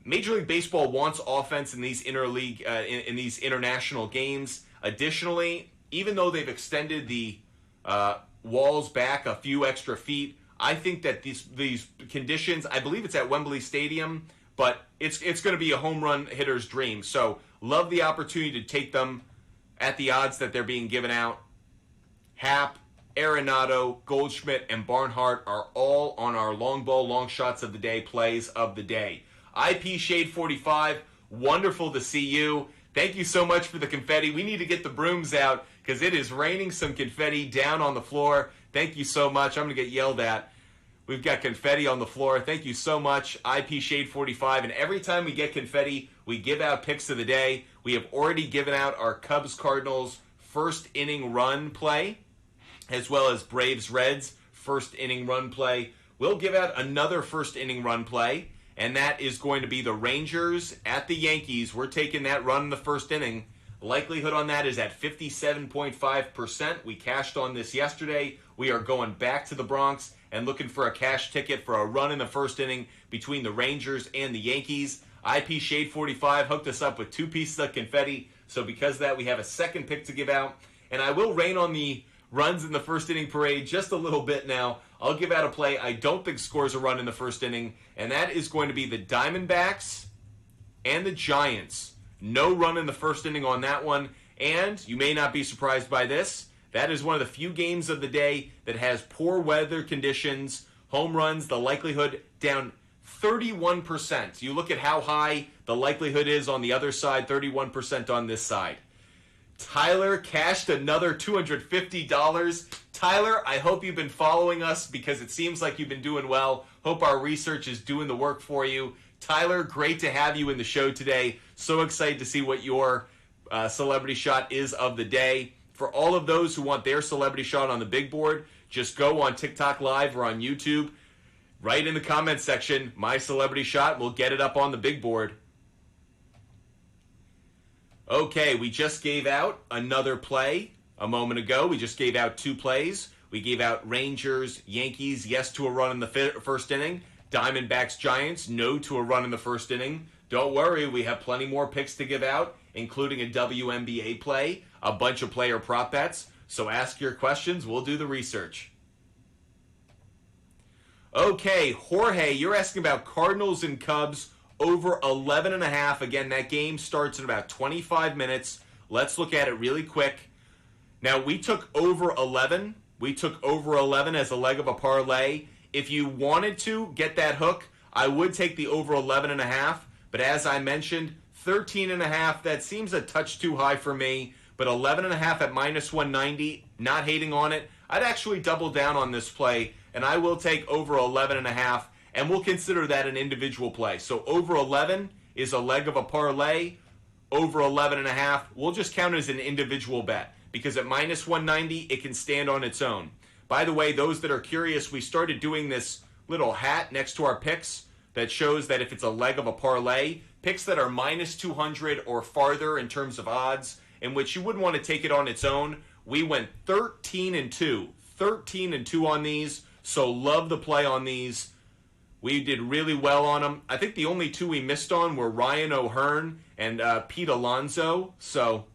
Major League Baseball wants offense in these in these international games. Additionally, even though they've extended the walls back a few extra feet, I think that these conditions, I believe it's at Wembley Stadium, but it's going to be a home run hitter's dream. So love the opportunity to take them at the odds that they're being given out. Happ, Arenado, Goldschmidt, and Barnhart are all on our long ball, long shots of the day, plays of the day. IP Shade 45, wonderful to see you. Thank you so much for the confetti. We need to get the brooms out because it is raining some confetti down on the floor. Thank you so much. I'm going to get yelled at. We've got confetti on the floor. Thank you so much, IP Shade 45. And every time we get confetti, we give out picks of the day. We have already given out our Cubs-Cardinals first inning run play, as well as Braves-Reds first inning run play. We'll give out another first inning run play, and that is going to be the Rangers at the Yankees. We're taking that run in the first inning. Likelihood on that is at 57.5%. We cashed on this yesterday. We are going back to the Bronx and looking for a cash ticket for a run in the first inning between the Rangers and the Yankees. IP Shade 45 hooked us up with 2 pieces of confetti. So because of that, we have a second pick to give out. And I will rain on the runs in the first inning parade just a little bit now. I'll give out a play I don't think scores a run in the first inning, and that is going to be the Diamondbacks and the Giants. No run in the first inning on that one, and you may not be surprised by this. That is one of the few games of the day that has poor weather conditions, home runs, the likelihood down 31%. You look at how high the likelihood is on the other side, 31% on this side. Tyler cashed another $250. Tyler, I hope you've been following us because it seems like you've been doing well. Hope our research is doing the work for you. Tyler, great to have you in the show today. So excited to see what your celebrity shot is of the day. For all of those who want their celebrity shot on the big board, just go on TikTok Live or on YouTube. Write in the comments section, my celebrity shot. We'll get it up on the big board. Okay, we just gave out another play a moment ago. We just gave out 2 plays. We gave out Rangers, Yankees, yes to a run in the first inning. Diamondbacks, Giants, no to a run in the first inning. Don't worry, we have plenty more picks to give out, including a WNBA play, a bunch of player prop bets. So ask your questions. We'll do the research. Okay, Jorge, you're asking about Cardinals and Cubs over 11.5. Again, that game starts in about 25 minutes. Let's look at it really quick. Now, we took over 11. We took over 11 as a leg of a parlay. If you wanted to get that hook, I would take the over 11.5. But as I mentioned, 13.5, that seems a touch too high for me. But 11.5 at minus 190, not hating on it. I'd actually double down on this play, and I will take over 11.5, and we'll consider that an individual play. So over 11 is a leg of a parlay. Over 11.5, we'll just count it as an individual bet, because at minus 190, it can stand on its own. By the way, those that are curious, we started doing this little hat next to our picks that shows that if it's a leg of a parlay, picks that are minus 200 or farther in terms of odds, in which you wouldn't want to take it on its own. We went 13-2. 13-2 on these, so love the play on these. We did really well on them. I think the only two we missed on were Ryan O'Hearn and Pete Alonso, so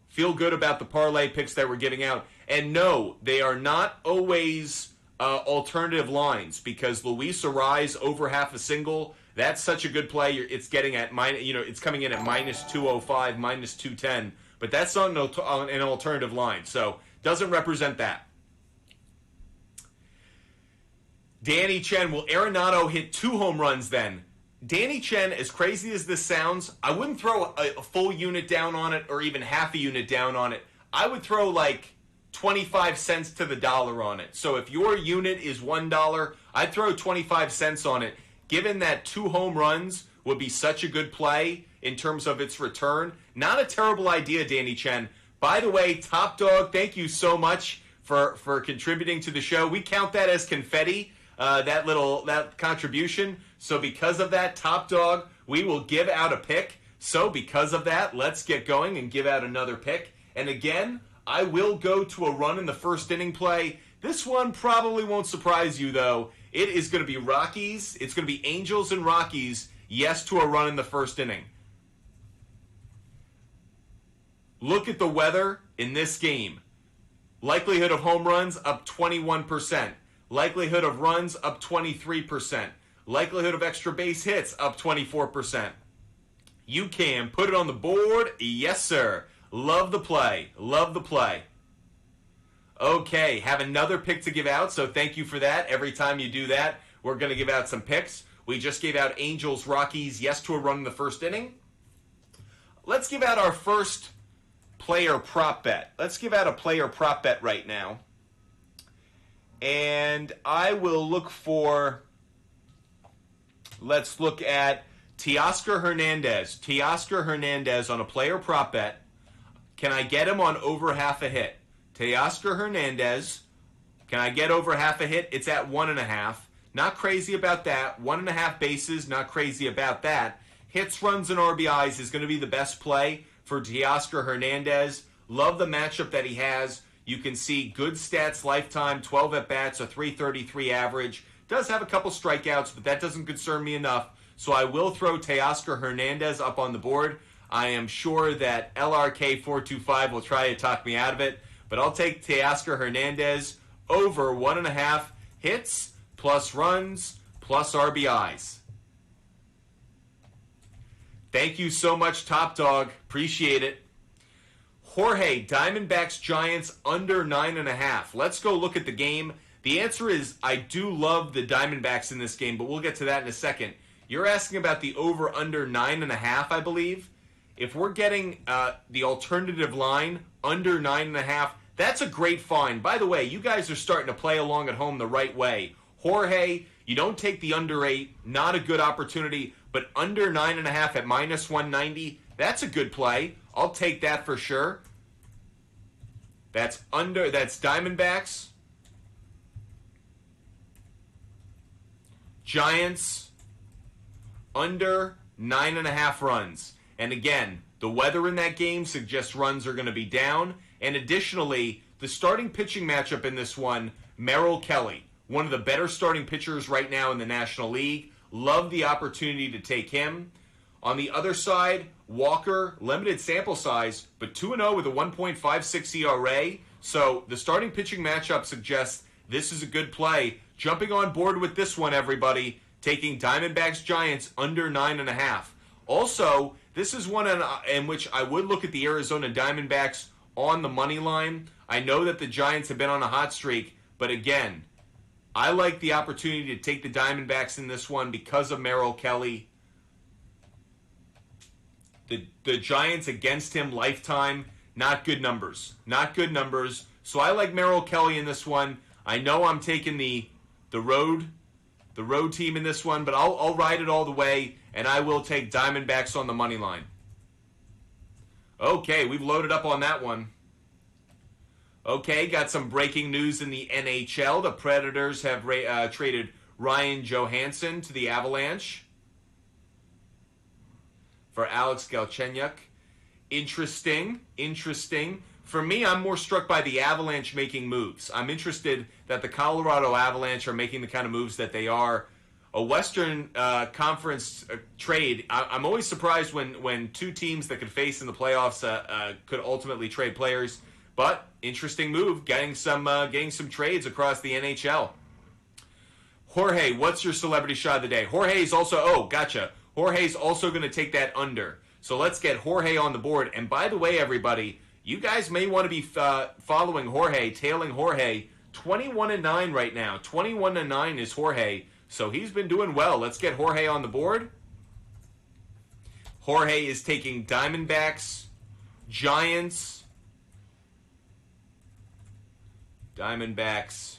feel good about the parlay picks that we're giving out. And no, they are not always alternative lines, because Luis Arise over half a single, that's such a good play. It's getting at it's coming in at minus 205, minus 210, but that's not an alternative line, so doesn't represent that. Danny Chen, will Arenado hit 2 home runs then? Danny Chen, as crazy as this sounds, I wouldn't throw a full unit down on it or even half a unit down on it. I would throw like 25 cents to the dollar on it. So if your unit is $1, I'd throw 25 cents on it. Given that 2 home runs would be such a good play in terms of its return, not a terrible idea, Danny Chen. By the way, Top Dog, thank you so much for contributing to the show. We count that as confetti. That contribution. So because of that, Top Dog, we will give out a pick. So because of that, let's get going and give out another pick. And again, I will go to a run in the first inning play. This one probably won't surprise you, though. It is going to be Rockies. It's going to be Angels and Rockies. Yes to a run in the first inning. Look at the weather in this game. Likelihood of home runs up 21%. Likelihood of runs up 23%. Likelihood of extra base hits up 24%. You can put it on the board. Yes, sir. Love the play. Love the play. Okay, have another pick to give out, so thank you for that. Every time you do that, we're going to give out some picks. We just gave out Angels, Rockies, yes to a run in the first inning. Let's give out our first player prop bet. Let's give out a player prop bet right now. And I will look for, let's look at Teoscar Hernandez. Teoscar Hernandez on a player prop bet. Can I get him on over half a hit? Teoscar Hernandez, can I get over half a hit? It's at 1.5. Not crazy about that. 1.5 bases, not crazy about that. Hits, runs, and RBIs is going to be the best play for Teoscar Hernandez. Love the matchup that he has. You can see good stats lifetime, 12 at-bats, a 333 average. Does have a couple strikeouts, but that doesn't concern me enough. So I will throw Teoscar Hernandez up on the board. I am sure that LRK425 will try to talk me out of it. But I'll take Teoscar Hernandez over 1.5 hits, plus runs, plus RBIs. Thank you so much, Top Dog. Appreciate it. Jorge, Diamondbacks Giants under 9.5. Let's go look at the game. The answer is I do love the Diamondbacks in this game, but we'll get to that in a second. You're asking about the over under 9.5, I believe. If we're getting the alternative line under 9.5, that's a great find. By the way, you guys are starting to play along at home the right way. Jorge, you don't take the under 8, not a good opportunity, but under 9.5 at minus 190, that's a good play. I'll take that for sure. That's Diamondbacks. Giants under 9.5 runs. And again, the weather in that game suggests runs are going to be down. And additionally, the starting pitching matchup in this one, Merrill Kelly, one of the better starting pitchers right now in the National League. Love the opportunity to take him. On the other side, Walker, limited sample size, but 2-0 with a 1.56 ERA. So the starting pitching matchup suggests this is a good play. Jumping on board with this one, everybody. Taking Diamondbacks Giants under 9.5. Also, this is one in which I would look at the Arizona Diamondbacks on the money line. I know that the Giants have been on a hot streak, but again, I like the opportunity to take the Diamondbacks in this one because of Merrill Kelly. The Giants against him lifetime, not good numbers. Not good numbers. So I like Merrill Kelly in this one. I know I'm taking the road team in this one, but I'll ride it all the way, and I will take Diamondbacks on the money line. Okay, we've loaded up on that one. Okay, got some breaking news in the NHL. The Predators have traded Ryan Johansson to the Avalanche for Alex Galchenyuk. Interesting. For me, I'm more struck by the Avalanche making moves. I'm interested that the Colorado Avalanche are making the kind of moves that they are. A Western Conference trade, I'm always surprised when two teams that could face in the playoffs could ultimately trade players. But interesting move, getting some trades across the NHL. Jorge, what's your celebrity shot of the day? Jorge's also going to take that under. So let's get Jorge on the board. And by the way, everybody, you guys may want to be following Jorge, tailing Jorge. 21-9 right now. 21-9 is Jorge. So he's been doing well. Let's get Jorge on the board. Jorge is taking Diamondbacks, Giants, Diamondbacks,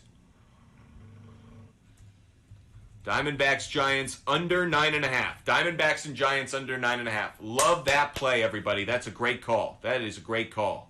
Giants under 9.5. Diamondbacks and Giants under 9.5. Love that play, everybody. That's a great call. That is a great call.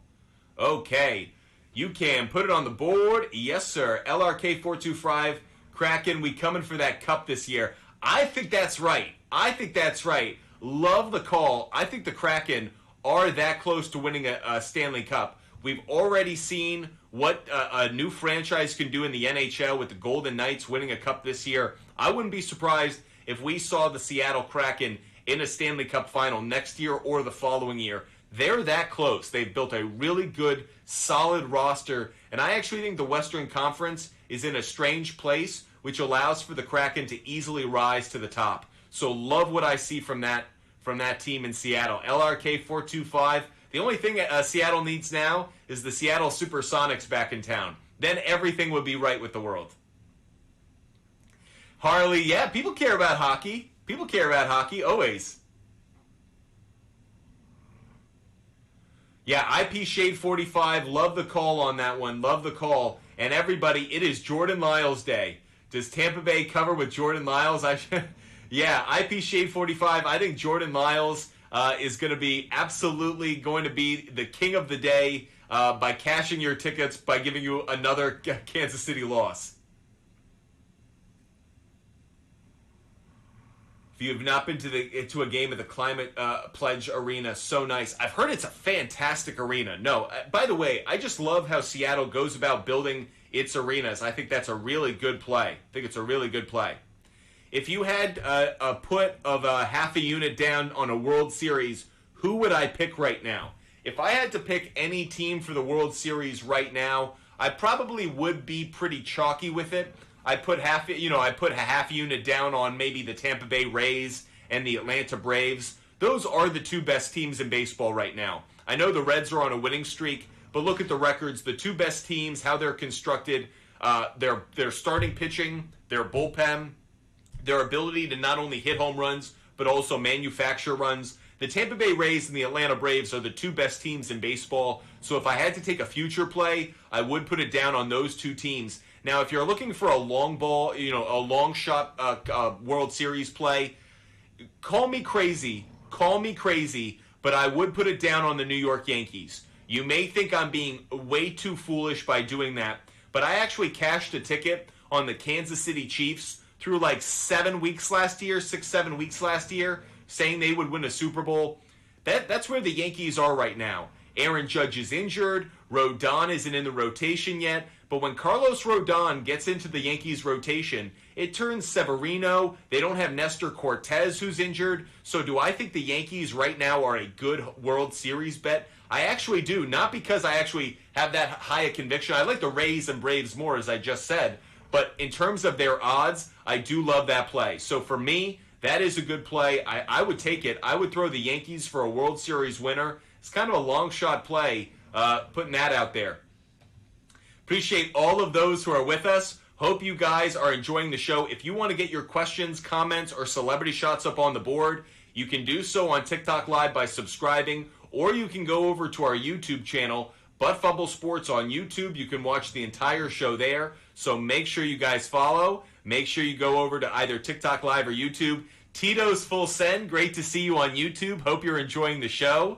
Okay. You can put it on the board. Yes, sir. LRK425. Kraken, we coming for that cup this year. I think that's right. Love the call. I think the Kraken are that close to winning a Stanley Cup. We've already seen what a new franchise can do in the NHL with the Golden Knights winning a cup this year. I wouldn't be surprised if we saw the Seattle Kraken in a Stanley Cup final next year or the following year. They're that close. They've built a really good, solid roster, and I actually think the Western Conference is in a strange place, which allows for the Kraken to easily rise to the top. So love what I see from that team in Seattle. LRK425. The only thing Seattle needs now is the Seattle Supersonics back in town. Then everything would be right with the world. Harley, yeah, people care about hockey. Always. Yeah, IP Shade 45, love the call on that one. Love the call. And everybody, it is Jordan Lyles Day. Does Tampa Bay cover with Jordan Lyles? Yeah, IP Shade 45, I think Jordan Lyles is going to be absolutely going to be the king of the day by cashing your tickets by giving you another Kansas City loss. If you have not been to a game at the Climate Pledge Arena, so nice. I've heard it's a fantastic arena. No, by the way, I just love how Seattle goes about building its arenas. I think that's a really good play. If you had a put of half a unit down on a World Series, who would I pick right now? If I had to pick any team for the World Series right now, I probably would be pretty chalky with it. I put a half unit down on maybe the Tampa Bay Rays and the Atlanta Braves. Those are the two best teams in baseball right now. I know the Reds are on a winning streak, but look at the records. The two best teams, how they're constructed, their starting pitching, their bullpen, their ability to not only hit home runs, but also manufacture runs. The Tampa Bay Rays and the Atlanta Braves are the two best teams in baseball. So if I had to take a future play, I would put it down on those two teams. Now, if you're looking for a long ball, a long shot World Series play, call me crazy, but I would put it down on the New York Yankees. You may think I'm being way too foolish by doing that, but I actually cashed a ticket on the Kansas City Chiefs through like 6-7 weeks last year, saying they would win a Super Bowl. That's where the Yankees are right now. Aaron Judge is injured. Rodon isn't in the rotation yet. But when Carlos Rodon gets into the Yankees rotation, it turns Severino. They don't have Nestor Cortez, who's injured. So do I think the Yankees right now are a good World Series bet? I actually do, not because I actually have that high a conviction. I like the Rays and Braves more, as I just said, but in terms of their odds, I do love that play. So for me, that is a good play. I would take it. I would throw the Yankees for a World Series winner. It's kind of a long shot play, putting that out there. Appreciate all of those who are with us. Hope you guys are enjoying the show. If you want to get your questions, comments, or celebrity shots up on the board, you can do so on TikTok Live by subscribing, or you can go over to our YouTube channel, Fumble Sports on YouTube. You can watch the entire show there. So make sure you guys follow. Make sure you go over to either TikTok Live or YouTube. Tito's Full Send, great to see you on YouTube. Hope you're enjoying the show.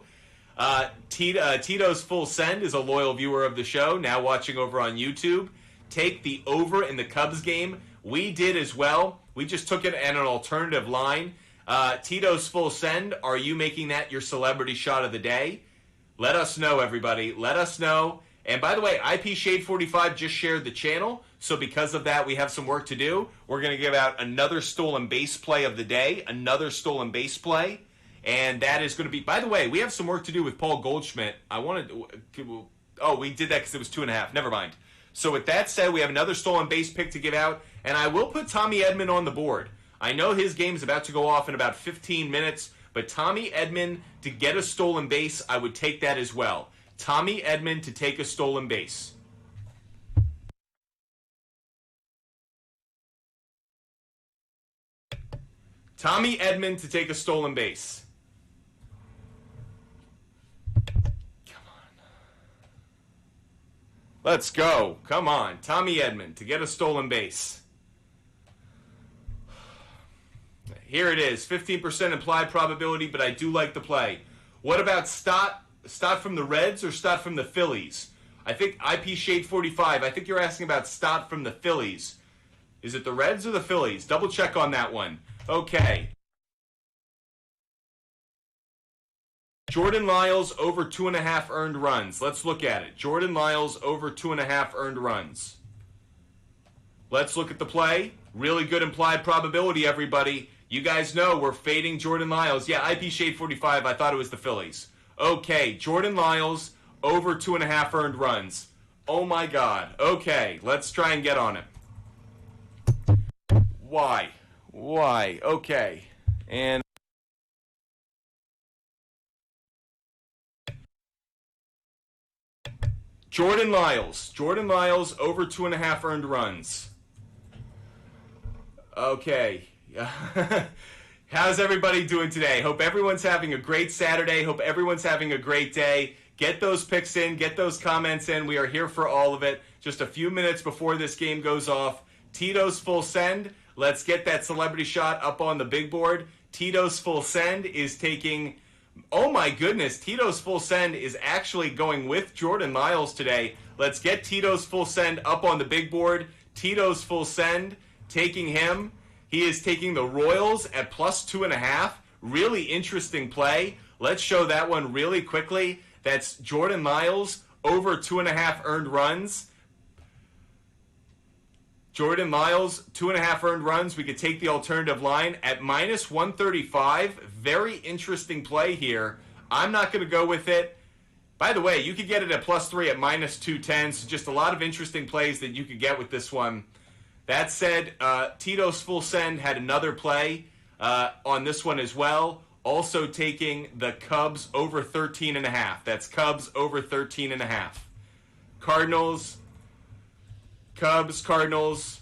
Tito's Full Send is a loyal viewer of the show, now watching over on YouTube. Take the over in the Cubs game. We did as well. We just took it at an alternative line. Tito's Full Send, are you making that your celebrity shot of the day? Let us know, everybody. Let us know. And by the way, IP Shade 45 just shared the channel, so because of that, we have some work to do. We're going to give out another stolen base play of the day, another stolen base play, and that is going to be, by the way, we have some work to do with Paul Goldschmidt. We did that because it was 2.5. Never mind. So with that said, we have another stolen base pick to give out, and I will put Tommy Edman on the board. I know his game is about to go off in about 15 minutes, but Tommy Edman to get a stolen base, I would take that as well. Tommy Edman to take a stolen base. Tommy Edman to take a stolen base. Come on. Let's go. Come on. Tommy Edman to get a stolen base. Here it is. 15% implied probability, but I do like the play. What about Stott? Stott from the Reds or Stott from the Phillies? I think IP Shade 45. I think you're asking about Stott from the Phillies. Is it the Reds or the Phillies? Double check on that one. Okay. Jordan Lyles over 2.5 earned runs. Let's look at it. Jordan Lyles over 2.5 earned runs. Let's look at the play. Really good implied probability, everybody. You guys know we're fading Jordan Lyles. Yeah, IP Shade 45. I thought it was the Phillies. Okay, Jordan Lyles over 2.5 earned runs. Oh my God. Okay, let's try and get on it. Why? Okay. And Jordan Lyles over 2.5 earned runs. Okay. How's everybody doing today? Hope everyone's having a great Saturday. Hope everyone's having a great day. Get those picks in. Get those comments in. We are here for all of it. Just a few minutes before this game goes off. Tito's Full Send. Let's get that celebrity shot up on the big board. Tito's Full Send is taking... Oh my goodness. Tito's Full Send is actually going with Jordan Lyles today. Let's get Tito's Full Send up on the big board. Tito's Full Send taking him. He is taking the Royals at plus 2.5. Really interesting play. Let's show that one really quickly. That's Jordan Lyles over 2.5 earned runs. Jordan Lyles, 2.5 earned runs. We could take the alternative line at minus 135. Very interesting play here. I'm not going to go with it. By the way, you could get it at plus 3 at minus 210. So just a lot of interesting plays that you could get with this one. That said, Tito's Full Send had another play on this one as well. Also taking the Cubs over 13.5. That's Cubs over 13.5. Cardinals, Cubs, Cardinals.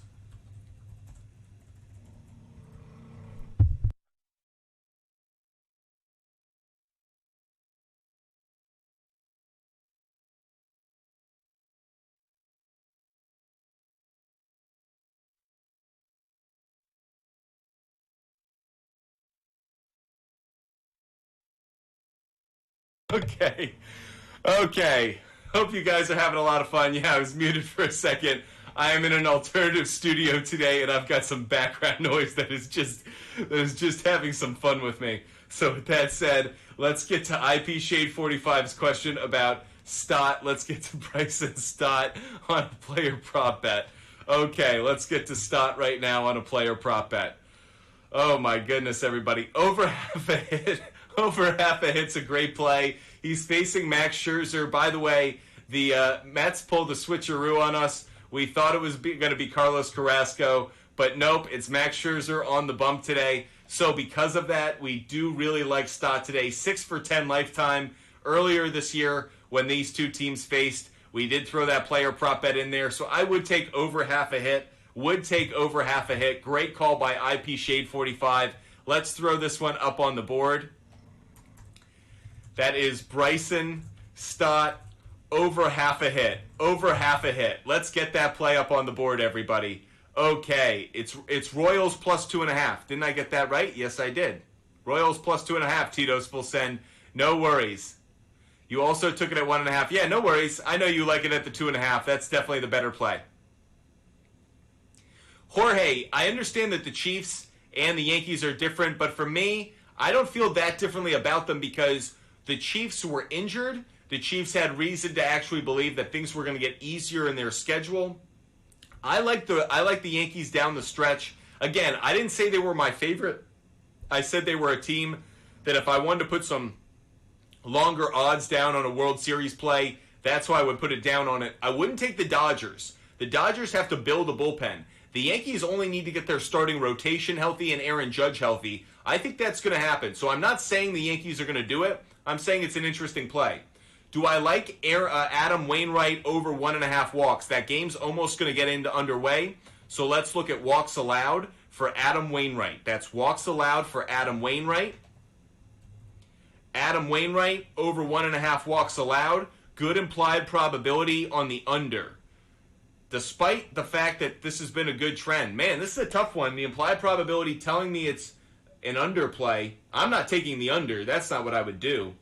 Okay. Hope you guys are having a lot of fun. Yeah, I was muted for a second. I am in an alternative studio today, and I've got some background noise that is just having some fun with me. So with that said, let's get to IP Shade 45's question about Stott. Let's get to Bryson Stott on a player prop bet. Okay, let's get to Stott right now on a player prop bet. Oh my goodness, everybody. Over half a hit's a great play. He's facing Max Scherzer. By the way, the Mets pulled the switcheroo on us. We thought it was going to be Carlos Carrasco, but nope, it's Max Scherzer on the bump today. So because of that, we do really like Stott today. 6 for 10 lifetime. Earlier this year, when these two teams faced, we did throw that player prop bet in there. So I would take over half a hit. Would take over half a hit. Great call by IP Shade 45. Let's throw this one up on the board. That is Bryson Stott over half a hit. Over half a hit. Let's get that play up on the board, everybody. Okay, it's Royals plus 2.5. Didn't I get that right? Yes, I did. Royals plus 2.5. Tito's full send. No worries. You also took it at 1.5. Yeah, no worries. I know you like it at the 2.5. That's definitely the better play. Jorge, I understand that the Chiefs and the Yankees are different, but for me, I don't feel that differently about them because the Chiefs were injured. The Chiefs had reason to actually believe that things were going to get easier in their schedule. I like the Yankees down the stretch. Again, I didn't say they were my favorite. I said they were a team that if I wanted to put some longer odds down on a World Series play, that's why I would put it down on it. I wouldn't take the Dodgers. The Dodgers have to build a bullpen. The Yankees only need to get their starting rotation healthy and Aaron Judge healthy. I think that's going to happen. So I'm not saying the Yankees are going to do it. I'm saying it's an interesting play. Do I like Adam Wainwright over 1.5 walks? That game's almost going to get into underway. So let's look at walks allowed for Adam Wainwright. That's walks allowed for Adam Wainwright. Adam Wainwright over 1.5 walks allowed. Good implied probability on the under. Despite the fact that this has been a good trend. Man, this is a tough one. The implied probability telling me it's an underplay. I'm not taking the under. That's not what I would do.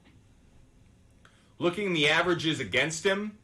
Looking at the averages against him,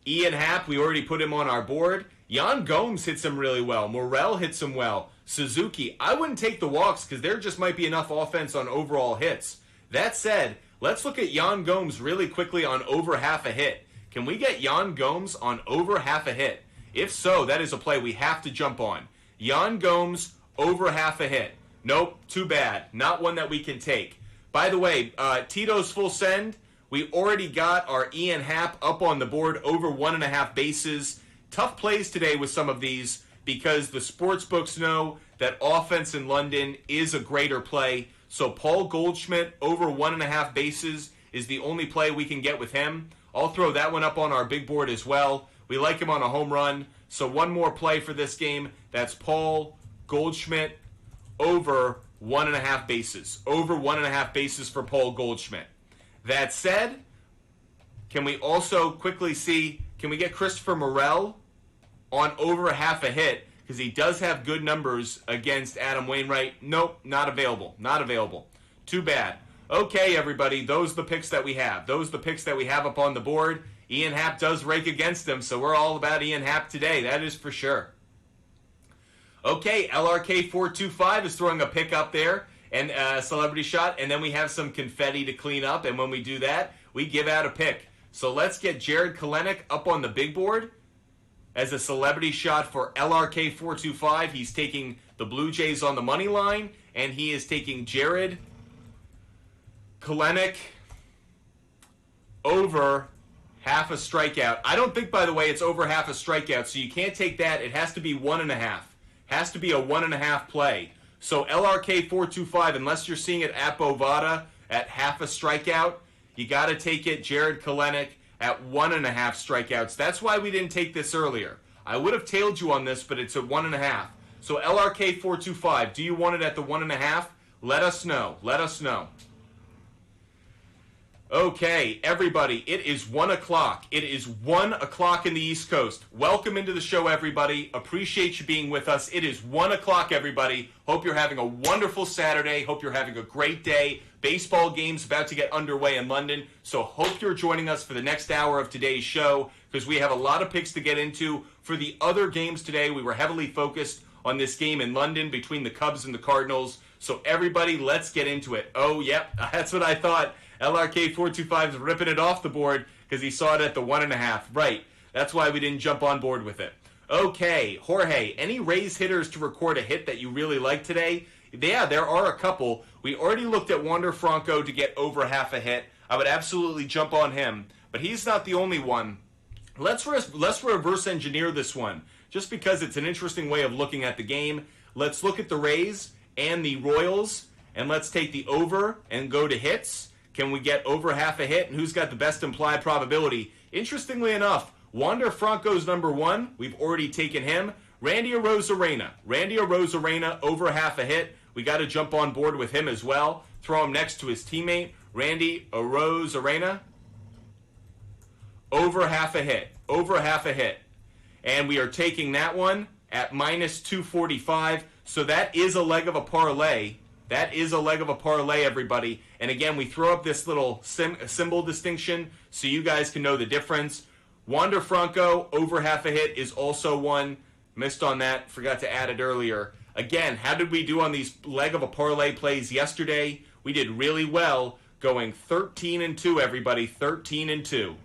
Ian Happ, we already put him on our board. Yan Gomes hits him really well. Morel hits him well. Suzuki, I wouldn't take the walks because there just might be enough offense on overall hits. That said, let's look at Yan Gomes really quickly on over half a hit. Can we get Yan Gomes on over half a hit? If so, that is a play we have to jump on. Yan Gomes over half a hit. Nope, too bad. Not one that we can take. By the way, Tito's full send. We already got our Ian Happ up on the board over 1.5 bases. Tough plays today with some of these because the sports books know that offense in London is a greater play. So Paul Goldschmidt over 1.5 bases is the only play we can get with him. I'll throw that one up on our big board as well. We like him on a home run. So one more play for this game. That's Paul Goldschmidt over 1.5 bases. Over 1.5 bases for Paul Goldschmidt. That said, can we also quickly see, can we get Christopher Morel on over half a hit? Because he does have good numbers against Adam Wainwright. Nope, not available. Not available. Too bad. Okay, everybody, those are the picks that we have. Those are the picks that we have up on the board. Ian Happ does rake against them, so we're all about Ian Happ today. That is for sure. Okay, LRK425 is throwing a pick up there and a celebrity shot, and then we have some confetti to clean up, and when we do that, we give out a pick. So let's get Jared Kalenic up on the big board as a celebrity shot for LRK425. He's taking the Blue Jays on the money line, and he is taking Jared Kalenic over half a strikeout. I don't think, by the way, it's over half a strikeout, so you can't take that. It has to be 1.5. Has to be a 1.5 play. So LRK425, unless you're seeing it at Bovada at half a strikeout, you got to take it Jared Kalenic at 1.5 strikeouts. That's why we didn't take this earlier. I would have tailed you on this, but it's at 1.5. So LRK425, do you want it at the 1.5? Let us know. Let us know. Okay, everybody, it is 1 o'clock. It is 1 o'clock in the East Coast. Welcome into the show, everybody. Appreciate you being with us. It is 1 o'clock, everybody. Hope you're having a wonderful Saturday. Hope you're having a great day. Baseball game's about to get underway in London, so hope you're joining us for the next hour of today's show because we have a lot of picks to get into. For the other games today, we were heavily focused on this game in London between the Cubs and the Cardinals. So everybody, let's get into it. Oh, yep, that's what I thought. LRK425 is ripping it off the board because he saw it at the 1.5. Right. That's why we didn't jump on board with it. Okay, Jorge, any Rays hitters to record a hit that you really like today? Yeah, there are a couple. We already looked at Wander Franco to get over half a hit. I would absolutely jump on him. But he's not the only one. Let's reverse engineer this one, just because it's an interesting way of looking at the game. Let's look at the Rays and the Royals, and let's take the over and go to hits. Can we get over half a hit? And who's got the best implied probability? Interestingly enough, Wander Franco's number one. We've already taken him. Randy Arozarena over half a hit. We got to jump on board with him as well. Throw him next to his teammate, Randy Arozarena. Over half a hit. And we are taking that one at minus 245. So that is a leg of a parlay. Everybody. And again, we throw up this little symbol distinction so you guys can know the difference. Wander Franco over half a hit is also one. Missed on that. Forgot to add it earlier. Again, how did we do on these leg of a parlay plays yesterday? We did really well, going 13-2, everybody. 13-2.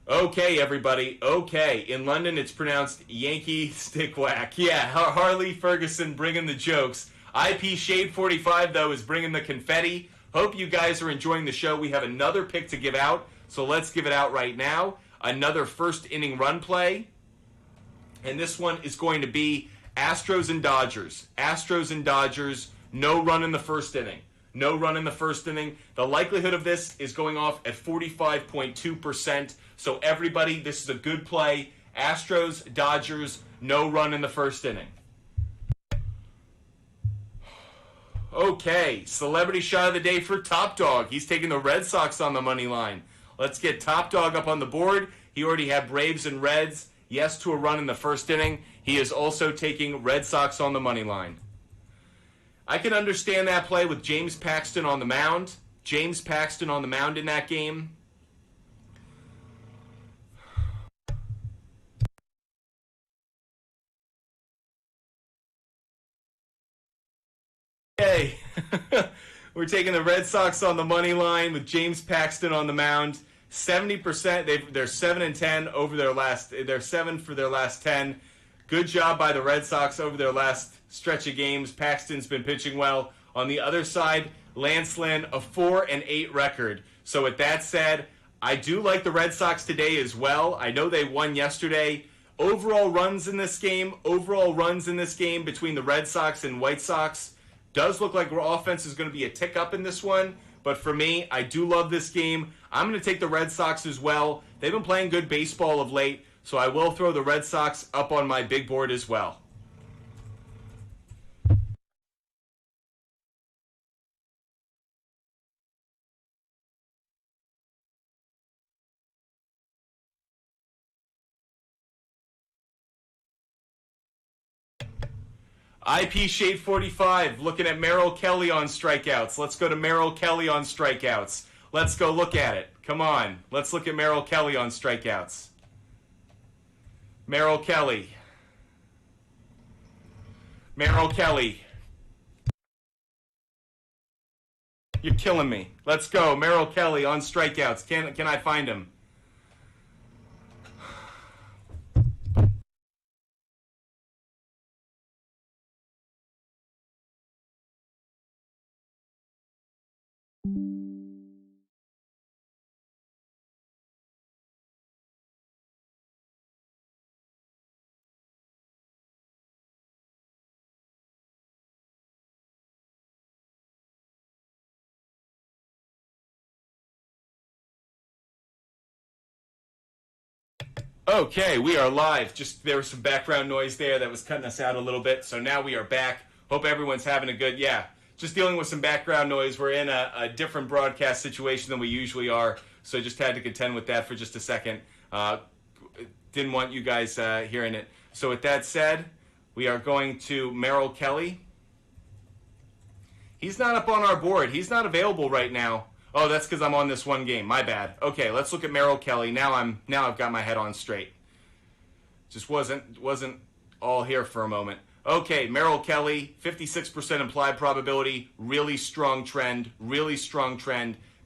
Okay, everybody. Okay. In London, it's pronounced Yankee Stick Whack. Yeah, Harley Ferguson bringing the jokes. IP Shade 45, though, is bringing the confetti. Hope you guys are enjoying the show. We have another pick to give out, so let's give it out right now. Another first inning run play. And this one is going to be Astros and Dodgers. No run in the first inning. The likelihood of this is going off at 45.2%. So everybody, this is a good play. Astros, Dodgers, no run in the first inning. Okay, celebrity shot of the day for Top Dog. He's taking the Red Sox on the money line. Let's get Top Dog up on the board. He already had Braves and Reds. Yes to a run in the first inning. He is also taking Red Sox on the money line. I can understand that play with James Paxton on the mound. In that game. Okay. We're taking the Red Sox on the money line with James Paxton on the mound. 70%. They're 7-10 over their last. They're 7 for their last 10. Good job by the Red Sox over their last stretch of games. Paxton's been pitching well. On the other side, Lance Lynn, a 4-8 record. So with that said, I do like the Red Sox today as well. I know they won yesterday. Overall runs in this game between the Red Sox and White Sox does look like our offense is going to be a tick up in this one. But for me, I do love this game. I'm going to take the Red Sox as well. They've been playing good baseball of late, so I will throw the Red Sox up on my big board as well. IP Shade 45, looking at Merrill Kelly on strikeouts. Let's go to Merrill Kelly on strikeouts. Let's go look at it. Come on. Let's look at Merrill Kelly on strikeouts. Merrill Kelly. You're killing me. Let's go. Merrill Kelly on strikeouts. Can I find him? Okay, we are live. Just there was some background noise there that was cutting us out a little bit. So now we are back. Hope everyone's having a good, just dealing with some background noise. We're in a different broadcast situation than we usually are. So just had to contend with that for just a second. Didn't want you guys hearing it. So with that said, we are going to Merrill Kelly. He's not up on our board. He's not available right now. Oh, that's because I'm on this one game. My bad. Okay, let's look at Merrill Kelly. Now I've got my head on straight. Just wasn't all here for a moment. Okay, Merrill Kelly, 56% implied probability. Really strong trend.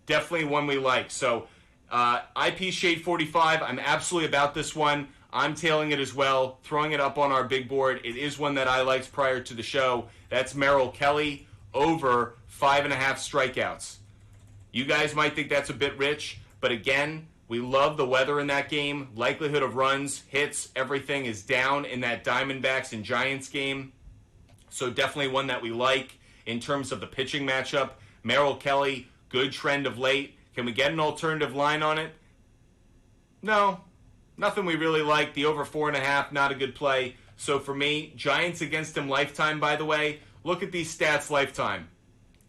Definitely one we like. So, IP Shade 45. I'm absolutely about this one. I'm tailing it as well. Throwing it up on our big board. It is one that I liked prior to the show. That's Merrill Kelly over 5.5 strikeouts. You guys might think that's a bit rich, but again, we love the weather in that game. Likelihood of runs, hits, everything is down in that Diamondbacks and Giants game. So definitely one that we like in terms of the pitching matchup. Merrill Kelly, good trend of late. Can we get an alternative line on it? No, nothing we really like. The over 4.5, not a good play. So for me, Giants against him lifetime, by the way. Look at these stats lifetime.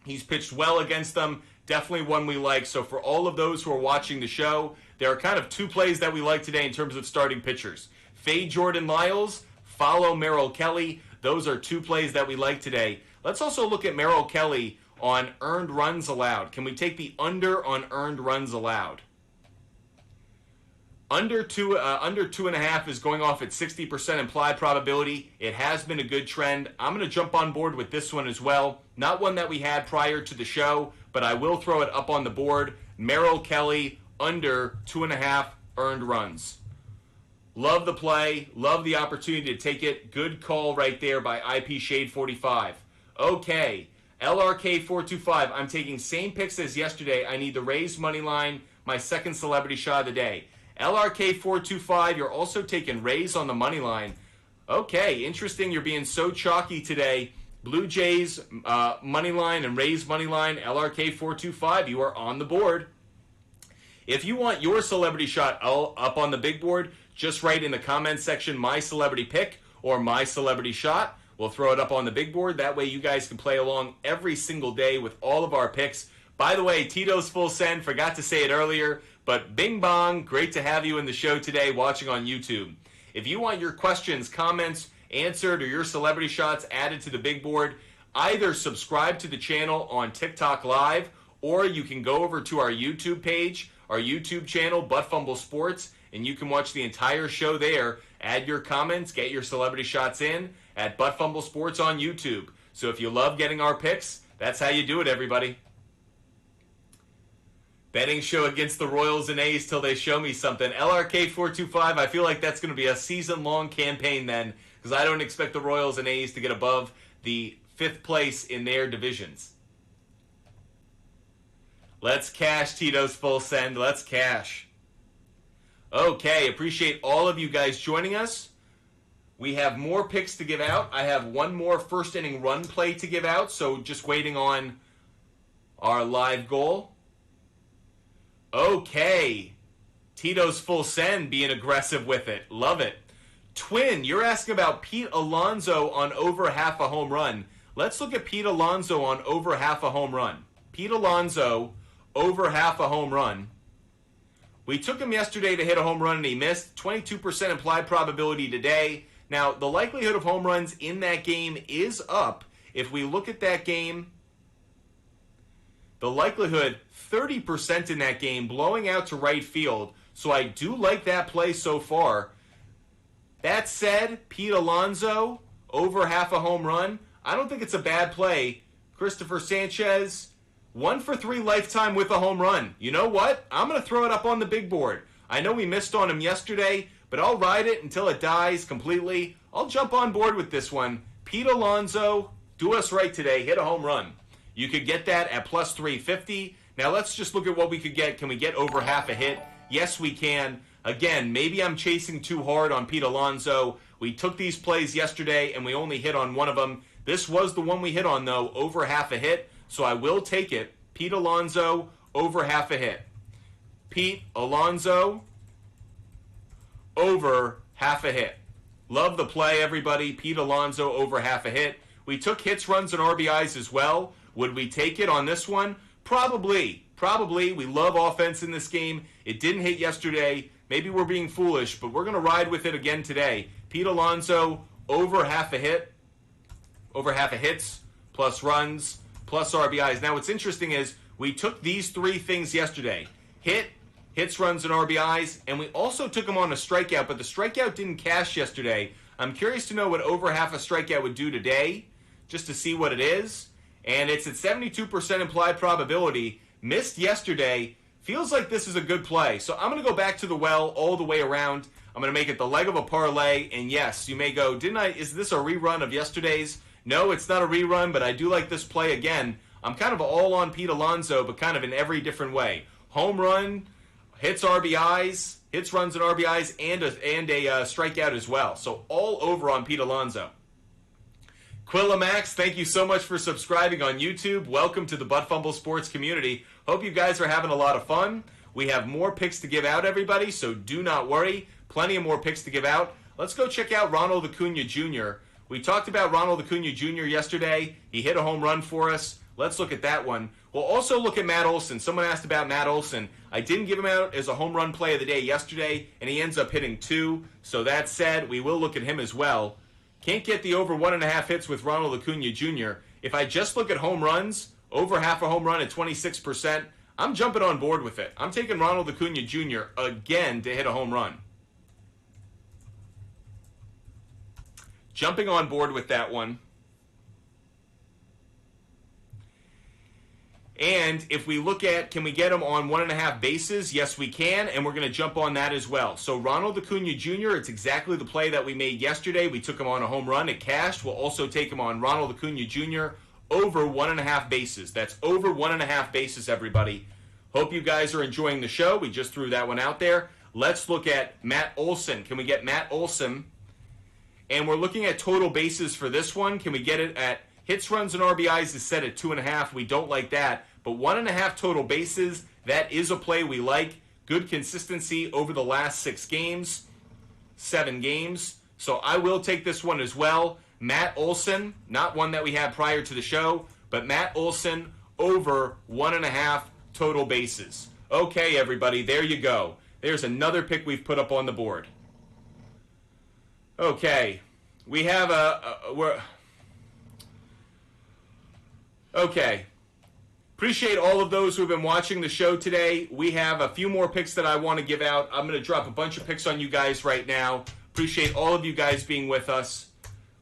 He's pitched well against them. Definitely one we like. So for all of those who are watching the show, there are kind of two plays that we like today in terms of starting pitchers. Fade Jordan Lyles, follow Merrill Kelly. Those are two plays that we like today. Let's also look at Merrill Kelly on earned runs allowed. Can we take the under on earned runs allowed? Under 2.5 is going off at 60% implied probability. It has been a good trend. I'm going to jump on board with this one as well. Not one that we had prior to the show, but I will throw it up on the board. Merrill Kelly, under 2.5 earned runs. Love the play. Love the opportunity to take it. Good call right there by IP Shade 45. Okay, LRK 425. I'm taking same picks as yesterday. I need the Rays money line, my second celebrity shot of the day. LRK 425, you're also taking Rays on the money line. Okay, interesting. You're being so chalky today. Blue Jays money line and Rays money line, LRK 425, you are on the board. If you want your celebrity shot up on the big board, just write in the comments section my celebrity pick or my celebrity shot. We'll throw it up on the big board. That way you guys can play along every single day with all of our picks. By the way, Tito's Full Send, forgot to say it earlier, but bing bong, great to have you in the show today watching on YouTube. If you want your questions, comments answered, or your celebrity shots added to the big board, either subscribe to the channel on TikTok Live, or you can go over to our YouTube page, our YouTube channel, Butt Fumble Sports, and you can watch the entire show there. Add your comments, get your celebrity shots in at Butt Fumble Sports on YouTube. So if you love getting our picks, that's how you do it, everybody. Betting show against the Royals and A's till they show me something. LRK 425, I feel like that's going to be a season-long campaign then, because I don't expect the Royals and A's to get above the 5th place in their divisions. Let's cash, Tito's Full Send. Let's cash. Okay, appreciate all of you guys joining us. We have more picks to give out. I have one more first inning run play to give out, so just waiting on our live goal. Okay, Tito's Full Send being aggressive with it. Love it. Twin, you're asking about Pete Alonso on over half a home run. Let's look at Pete Alonso on over half a home run. Pete Alonso over half a home run. We took him yesterday to hit a home run and he missed. 22% implied probability today. Now, the likelihood of home runs in that game is up. If we look at that game, the likelihood, 30% in that game, blowing out to right field. So I do like that play so far. That said, Pete Alonso, over half a home run. I don't think it's a bad play. Christopher Sanchez, 1 for 3 lifetime with a home run. You know what? I'm going to throw it up on the big board. I know we missed on him yesterday, but I'll ride it until it dies completely. I'll jump on board with this one. Pete Alonso, do us right today. Hit a home run. You could get that at plus 350. Now let's just look at what we could get. Can we get over half a hit? Yes, we can. Again, maybe I'm chasing too hard on Pete Alonso. We took these plays yesterday and we only hit on one of them. This was the one we hit on, though, over half a hit. So I will take it. Pete Alonso, over half a hit. Pete Alonso, over half a hit. Love the play, everybody. Pete Alonso, over half a hit. We took hits, runs, and RBIs as well. Would we take it on this one? Probably. Probably. We love offense in this game. It didn't hit yesterday. Maybe we're being foolish, but we're going to ride with it again today. Pete Alonso, over half a hit. Over half a hits, plus runs, plus RBIs. Now, what's interesting is we took these 3 things yesterday. Hits, runs, and RBIs, and we also took them on a strikeout, but the strikeout didn't cash yesterday. I'm curious to know what over half a strikeout would do today, just to see what it is. And it's at 72% implied probability. Missed yesterday. Feels like this is a good play. So I'm going to go back to the well all the way around. I'm going to make it the leg of a parlay. And yes, you may go, is this a rerun of yesterday's? No, it's not a rerun, but I do like this play again. I'm kind of all on Pete Alonso, but kind of in every different way. Home run, hits RBIs, hits runs and RBIs, and a strikeout as well. So all over on Pete Alonso. Quilla Max, thank you so much for subscribing on YouTube. Welcome to the Butt Fumble Sports community. Hope you guys are having a lot of fun. We have more picks to give out, everybody, so do not worry. Plenty of more picks to give out. Let's go check out Ronald Acuna Jr. We talked about Ronald Acuna Jr. yesterday. He hit a home run for us. Let's look at that one. We'll also look at Matt Olson. Someone asked about Matt Olson. I didn't give him out as a home run play of the day yesterday, and he ends up hitting 2. So that said, we will look at him as well. Can't get the over 1.5 hits with Ronald Acuna Jr. If I just look at home runs, over half a home run at 26%, I'm jumping on board with it. I'm taking Ronald Acuna Jr. again to hit a home run. Jumping on board with that one. And if we look at, can we get him on 1.5 bases? Yes, we can, and we're going to jump on that as well. So Ronald Acuna Jr., it's exactly the play that we made yesterday. We took him on a home run. It cashed. We'll also take him on Ronald Acuna Jr. over 1.5 bases. That's over 1.5 bases, everybody. Hope you guys are enjoying the show. We just threw that one out there. Let's look at Matt Olson. Can we get Matt Olson? And we're looking at total bases for this one. Can we get it at hits, runs, and RBIs is set at 2.5. We don't like that. But 1.5 total bases, that is a play we like. Good consistency over the last 7 games. So I will take this one as well. Matt Olson, not one that we had prior to the show, but Matt Olson over 1.5 total bases. Okay, everybody, there you go. There's another pick we've put up on the board. Okay, we have okay. Appreciate all of those who have been watching the show today. We have a few more picks that I want to give out. I'm going to drop a bunch of picks on you guys right now. Appreciate all of you guys being with us.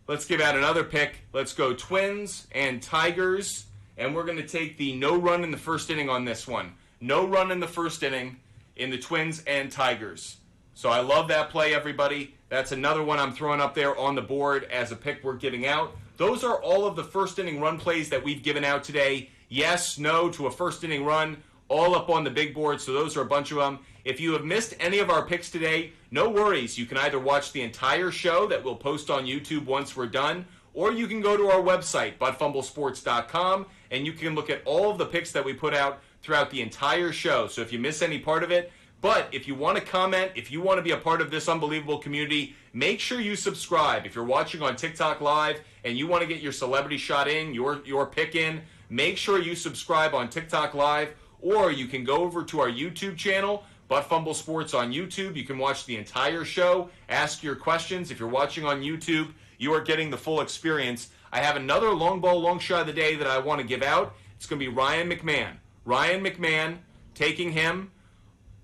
Let's give out another pick. Let's go Twins and Tigers. And we're going to take the no run in the first inning on this one. No run in the first inning in the Twins and Tigers. So I love that play, everybody. That's another one I'm throwing up there on the board as a pick we're giving out. Those are all of the first inning run plays that we've given out today. Yes, no to a first inning run, all up on the big board, so those are a bunch of them. If you have missed any of our picks today, no worries. You can either watch the entire show that we'll post on YouTube once we're done, or you can go to our website, buttfumblesports.com, and you can look at all of the picks that we put out throughout the entire show. So if you miss any part of it, but if you want to comment, if you want to be a part of this unbelievable community, make sure you subscribe. If you're watching on TikTok Live and you want to get your celebrity shot in, your pick in, make sure you subscribe on TikTok Live, or you can go over to our YouTube channel, Butt Fumble Sports on YouTube. You can watch the entire show, ask your questions. If you're watching on YouTube, you are getting the full experience. I have another long ball, long shot of the day that I want to give out. It's going to be Ryan McMahon. Ryan McMahon, taking him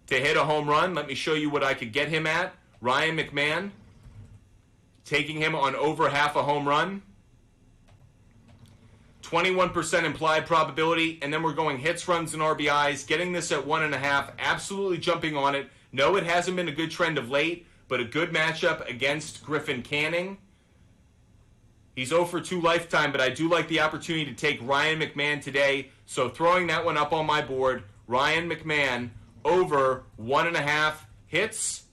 to hit a home run. Let me show you what I could get him at. Ryan McMahon, taking him on over half a home run. 21% implied probability, and then we're going hits, runs, and RBIs, getting this at 1.5, absolutely jumping on it. No, it hasn't been a good trend of late, but a good matchup against Griffin Canning. He's 0 for 2 lifetime, but I do like the opportunity to take Ryan McMahon today, so throwing that one up on my board, Ryan McMahon over 1.5 hits,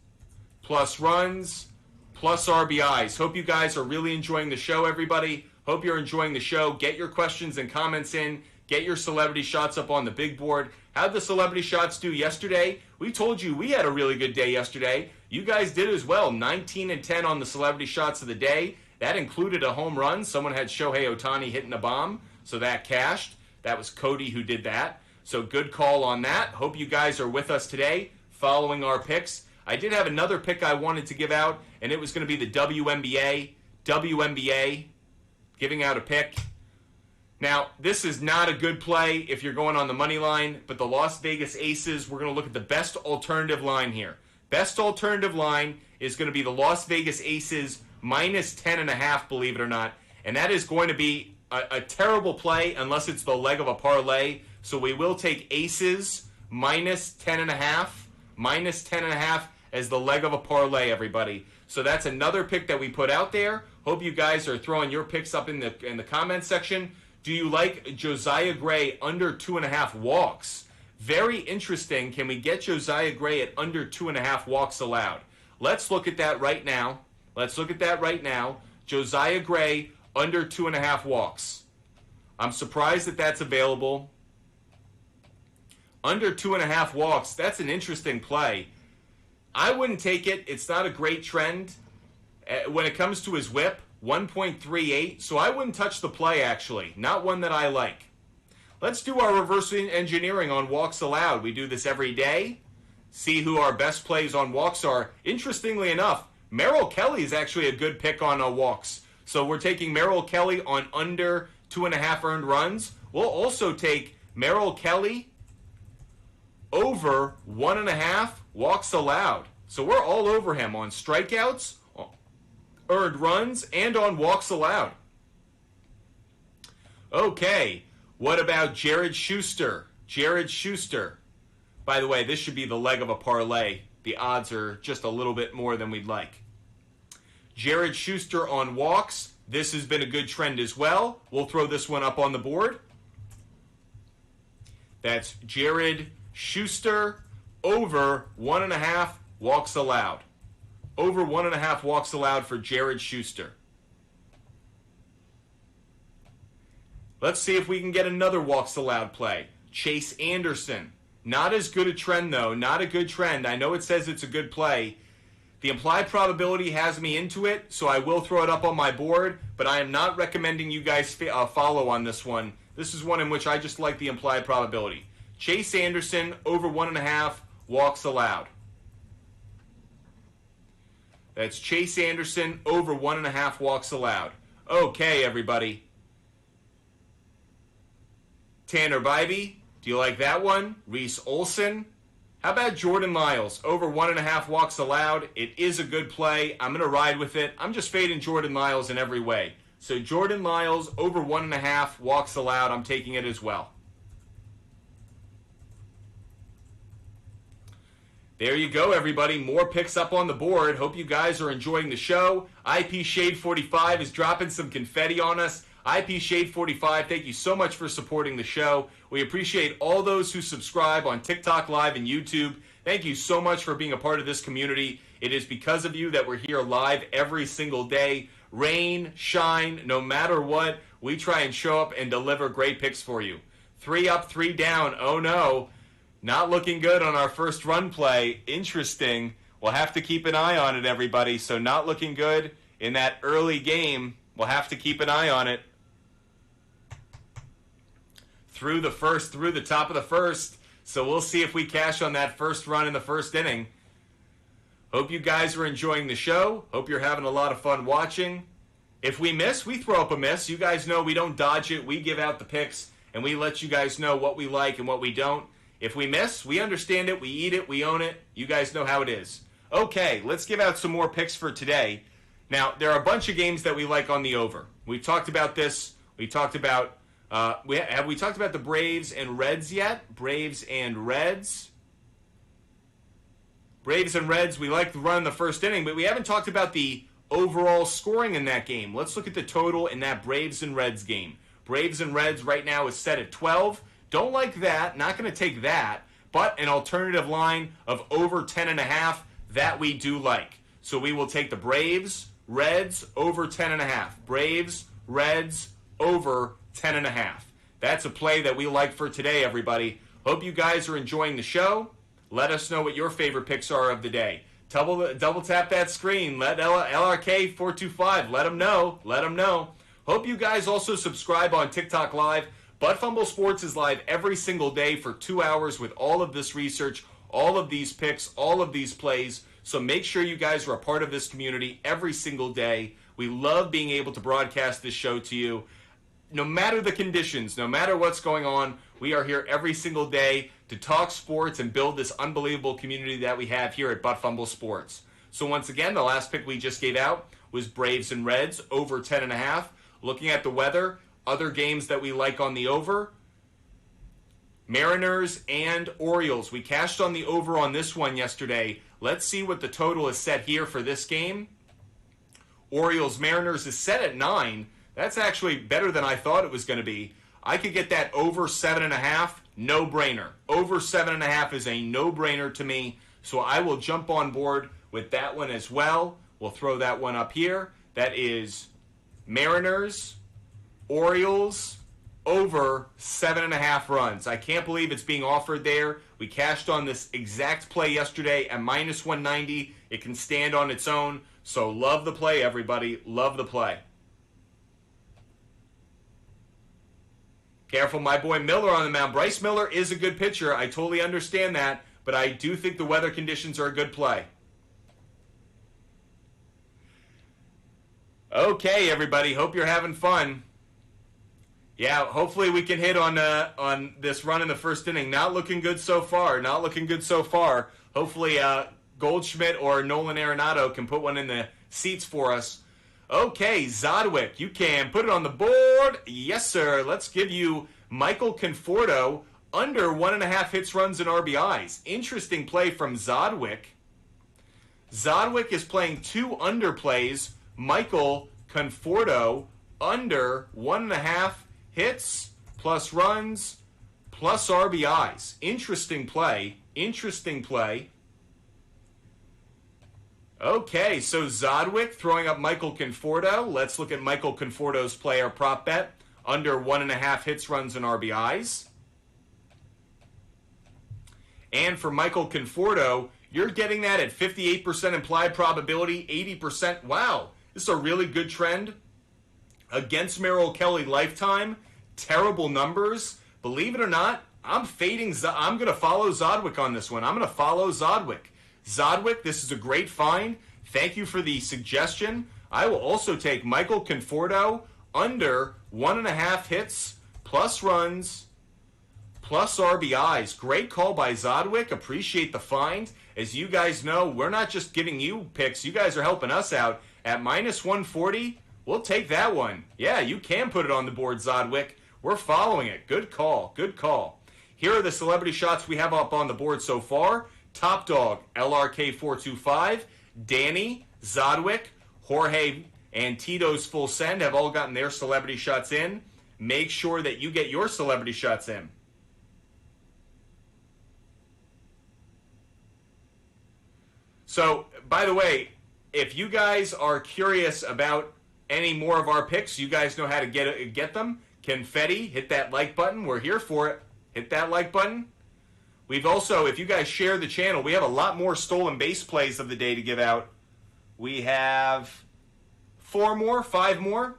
plus runs, plus RBIs. Hope you guys are really enjoying the show, everybody. Hope you're enjoying the show. Get your questions and comments in. Get your celebrity shots up on the big board. How'd the celebrity shots do yesterday? We told you we had a really good day yesterday. You guys did as well. 19 and 10 on the celebrity shots of the day. That included a home run. Someone had Shohei Ohtani hitting a bomb, so that cashed. That was Cody who did that. So good call on that. Hope you guys are with us today following our picks. I did have another pick I wanted to give out, and it was going to be the WNBA. WNBA. Giving out a pick. Now, this is not a good play if you're going on the money line, but the Las Vegas Aces, we're going to look at the best alternative line here. Best alternative line is going to be the Las Vegas Aces minus 10.5, believe it or not. And that is going to be a terrible play unless it's the leg of a parlay. So we will take Aces minus 10.5. Minus 10.5 as the leg of a parlay, everybody. So that's another pick that we put out there. Hope you guys are throwing your picks up in the comment section. Do you like Josiah Gray under 2.5 walks? Very interesting. Can we get Josiah Gray at under 2.5 walks allowed? Let's look at that right now. Josiah Gray under 2.5 walks. I'm surprised that that's available. Under 2.5 walks, that's an interesting play. I wouldn't take it. It's not a great trend. When it comes to his whip, 1.38, so I wouldn't touch the play, actually. Not one that I like. Let's do our reverse engineering on walks allowed. We do this every day. See who our best plays on walks are. Interestingly enough, Merrill Kelly is actually a good pick on walks. So we're taking Merrill Kelly on under 2.5 earned runs. We'll also take Merrill Kelly over 1.5 walks allowed. So we're all over him on strikeouts, earned runs, and on walks allowed. Okay, what about Jared Schuster? By the way, this should be the leg of a parlay. The odds are just a little bit more than we'd like. Jared Schuster on walks. This has been a good trend as well. We'll throw this one up on the board. That's Jared Schuster over 1.5 walks allowed. Over 1.5 walks allowed for Jared Schuster. Let's see if we can get another walks allowed play. Chase Anderson. Not as good a trend, though. Not a good trend. I know it says it's a good play. The implied probability has me into it, so I will throw it up on my board, but I am not recommending you guys follow on this one. This is one in which I just like the implied probability. Chase Anderson over 1.5 walks allowed. That's Chase Anderson over 1.5 walks allowed. Okay, everybody. Tanner Bybee, do you like that one? Reese Olson. How about Jordan Lyles? Over 1.5 walks allowed. It is a good play. I'm going to ride with it. I'm just fading Jordan Lyles in every way. So Jordan Lyles over 1.5 walks allowed. I'm taking it as well. There you go, everybody. More picks up on the board. Hope you guys are enjoying the show. IP Shade 45 is dropping some confetti on us. IP Shade 45, thank you so much for supporting the show. We appreciate all those who subscribe on TikTok Live and YouTube. Thank you so much for being a part of this community. It is because of you that we're here live every single day. Rain, shine, no matter what, we try and show up and deliver great picks for you. 3 up, 3 down. Oh no, not looking good on our first run play. Interesting. We'll have to keep an eye on it, everybody. So not looking good in that early game. We'll have to keep an eye on it. Through the top of the first. So we'll see if we cash on that first run in the first inning. Hope you guys are enjoying the show. Hope you're having a lot of fun watching. If we miss, we throw up a miss. You guys know we don't dodge it. We give out the picks, and we let you guys know what we like and what we don't. If we miss, we understand it. We eat it. We own it. You guys know how it is. Okay, let's give out some more picks for today. Now, there are a bunch of games that we like on the over. We've talked about this. We talked about... have we talked about the Braves and Reds yet? Braves and Reds, we like the run in the first inning, but we haven't talked about the overall scoring in that game. Let's look at the total in that Braves and Reds game. Braves and Reds right now is set at 12. Don't like that. Not going to take that. But an alternative line of over 10.5, that we do like. So we will take the Braves, Reds, over 10.5. Braves, Reds, over 10.5. That's a play that we like for today, everybody. Hope you guys are enjoying the show. Let us know what your favorite picks are of the day. Double tap that screen. Let LRK425. Let them know. Hope you guys also subscribe on TikTok Live. But Fumble Sports is live every single day for 2 hours with all of this research, all of these picks, all of these plays. So make sure you guys are a part of this community every single day. We love being able to broadcast this show to you. No matter the conditions, no matter what's going on, we are here every single day to talk sports and build this unbelievable community that we have here at But Fumble Sports. So once again, the last pick we just gave out was Braves and Reds over 10.5. Looking at the weather, other games that we like on the over, Mariners and Orioles. We cashed on the over on this one yesterday. Let's see what the total is set here for this game. Orioles-Mariners is set at 9. That's actually better than I thought it was going to be. I could get that over 7.5, no-brainer. Over 7.5 is a no-brainer to me, so I will jump on board with that one as well. We'll throw that one up here. That is Mariners, Orioles, over 7.5 runs. I can't believe it's being offered there. We cashed on this exact play yesterday at minus 190. It can stand on its own. So love the play, everybody. Love the play. Careful, my boy Miller on the mound. Bryce Miller is a good pitcher. I totally understand that. But I do think the weather conditions are a good play. Okay, everybody. Hope you're having fun. Yeah, hopefully we can hit on this run in the first inning. Not looking good so far. Not looking good so far. Hopefully Goldschmidt or Nolan Arenado can put one in the seats for us. Okay, Zodwick, you can put it on the board. Yes, sir. Let's give you Michael Conforto under 1.5 hits, runs, and RBIs. Interesting play from Zodwick. Zodwick is playing 2 underplays. Michael Conforto under 1.5 hits, plus runs, plus RBIs. Interesting play. Interesting play. Okay, so Zodwick throwing up Michael Conforto. Let's look at Michael Conforto's player prop bet. Under 1.5 hits, runs, and RBIs. And for Michael Conforto, you're getting that at 58% implied probability, 80%. Wow, this is a really good trend. Against Merrill Kelly lifetime, terrible numbers. Believe it or not, I'm going to follow Zodwick on this one. I'm going to follow Zodwick. Zodwick, this is a great find. Thank you for the suggestion. I will also take Michael Conforto under 1.5 hits, plus runs, plus RBIs. Great call by Zodwick. Appreciate the find. As you guys know, we're not just giving you picks. You guys are helping us out. At minus 140, we'll take that one. Yeah, you can put it on the board, Zodwick. We're following it. Good call. Good call. Here are the celebrity shots we have up on the board so far. Top Dog, LRK425, Danny, Zodwick, Jorge, and Tito's Full Send have all gotten their celebrity shots in. Make sure that you get your celebrity shots in. So, by the way, if you guys are curious about any more of our picks, you guys know how to get them. Confetti, hit that like button. We're here for it. Hit that like button. We've also, if you guys share the channel, we have a lot more stolen base plays of the day to give out. We have 5 more.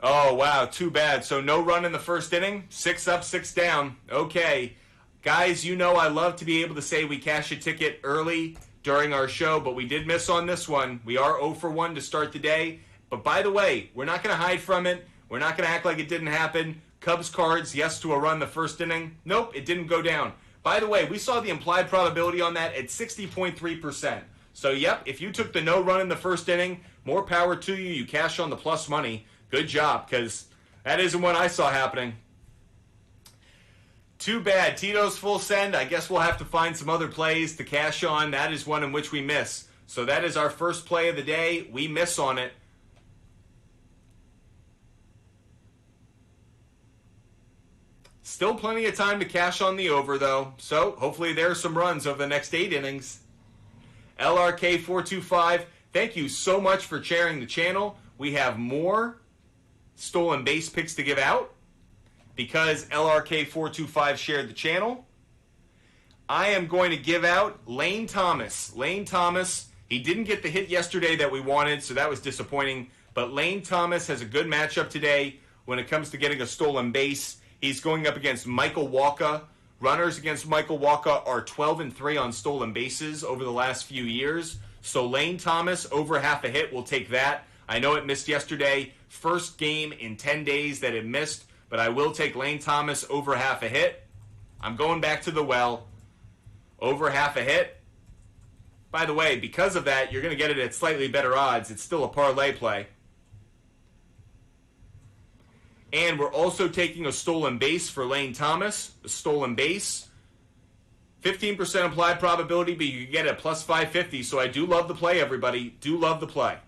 Oh, wow, too bad. So no run in the first inning, 6 up, 6 down. Okay. Guys, you know I love to be able to say we cash a ticket early during our show, but we did miss on this one. We are 0 for 1 to start the day. But by the way, we're not going to hide from it. We're not going to act like it didn't happen. Cubs Cards, yes to a run the first inning. Nope, it didn't go down. By the way, we saw the implied probability on that at 60.3%. So, yep, if you took the no run in the first inning, more power to you. You cash on the plus money. Good job, because that isn't what I saw happening. Too bad. Tito's Full Send. I guess we'll have to find some other plays to cash on. That is one in which we miss. So that is our first play of the day. We miss on it. Still plenty of time to cash on the over, though. So hopefully there's some runs over the next 8 innings. LRK425, thank you so much for sharing the channel. We have more stolen base picks to give out because LRK425 shared the channel. I am going to give out Lane Thomas. Lane Thomas, he didn't get the hit yesterday that we wanted, so that was disappointing. But Lane Thomas has a good matchup today when it comes to getting a stolen base. He's going up against Michael Walker. Runners against Michael Walker are 12-3 on stolen bases over the last few years. So Lane Thomas, over half a hit, will take that. I know it missed yesterday. First game in 10 days that it missed, but I will take Lane Thomas over half a hit. I'm going back to the well. Over half a hit. By the way, because of that, you're going to get it at slightly better odds. It's still a parlay play. And we're also taking a stolen base for Lane Thomas. A stolen base. 15% implied probability, but you can get it at plus 550. So I do love the play, everybody. Do love the play.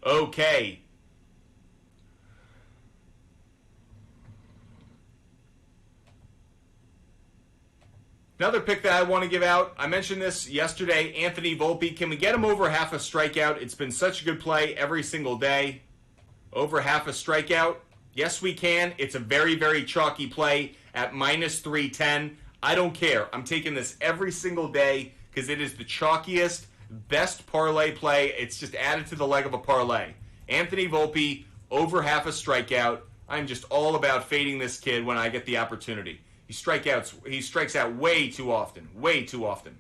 Okay. Another pick that I want to give out, I mentioned this yesterday, Anthony Volpe. Can we get him over half a strikeout? It's been such a good play every single day. Over half a strikeout? Yes, we can. It's a very, very chalky play at minus 310. I don't care. I'm taking this every single day because it is the chalkiest, best parlay play. It's just added to the leg of a parlay. Anthony Volpe, over half a strikeout. I'm just all about fading this kid when I get the opportunity. He strikes out way too often. Way too often.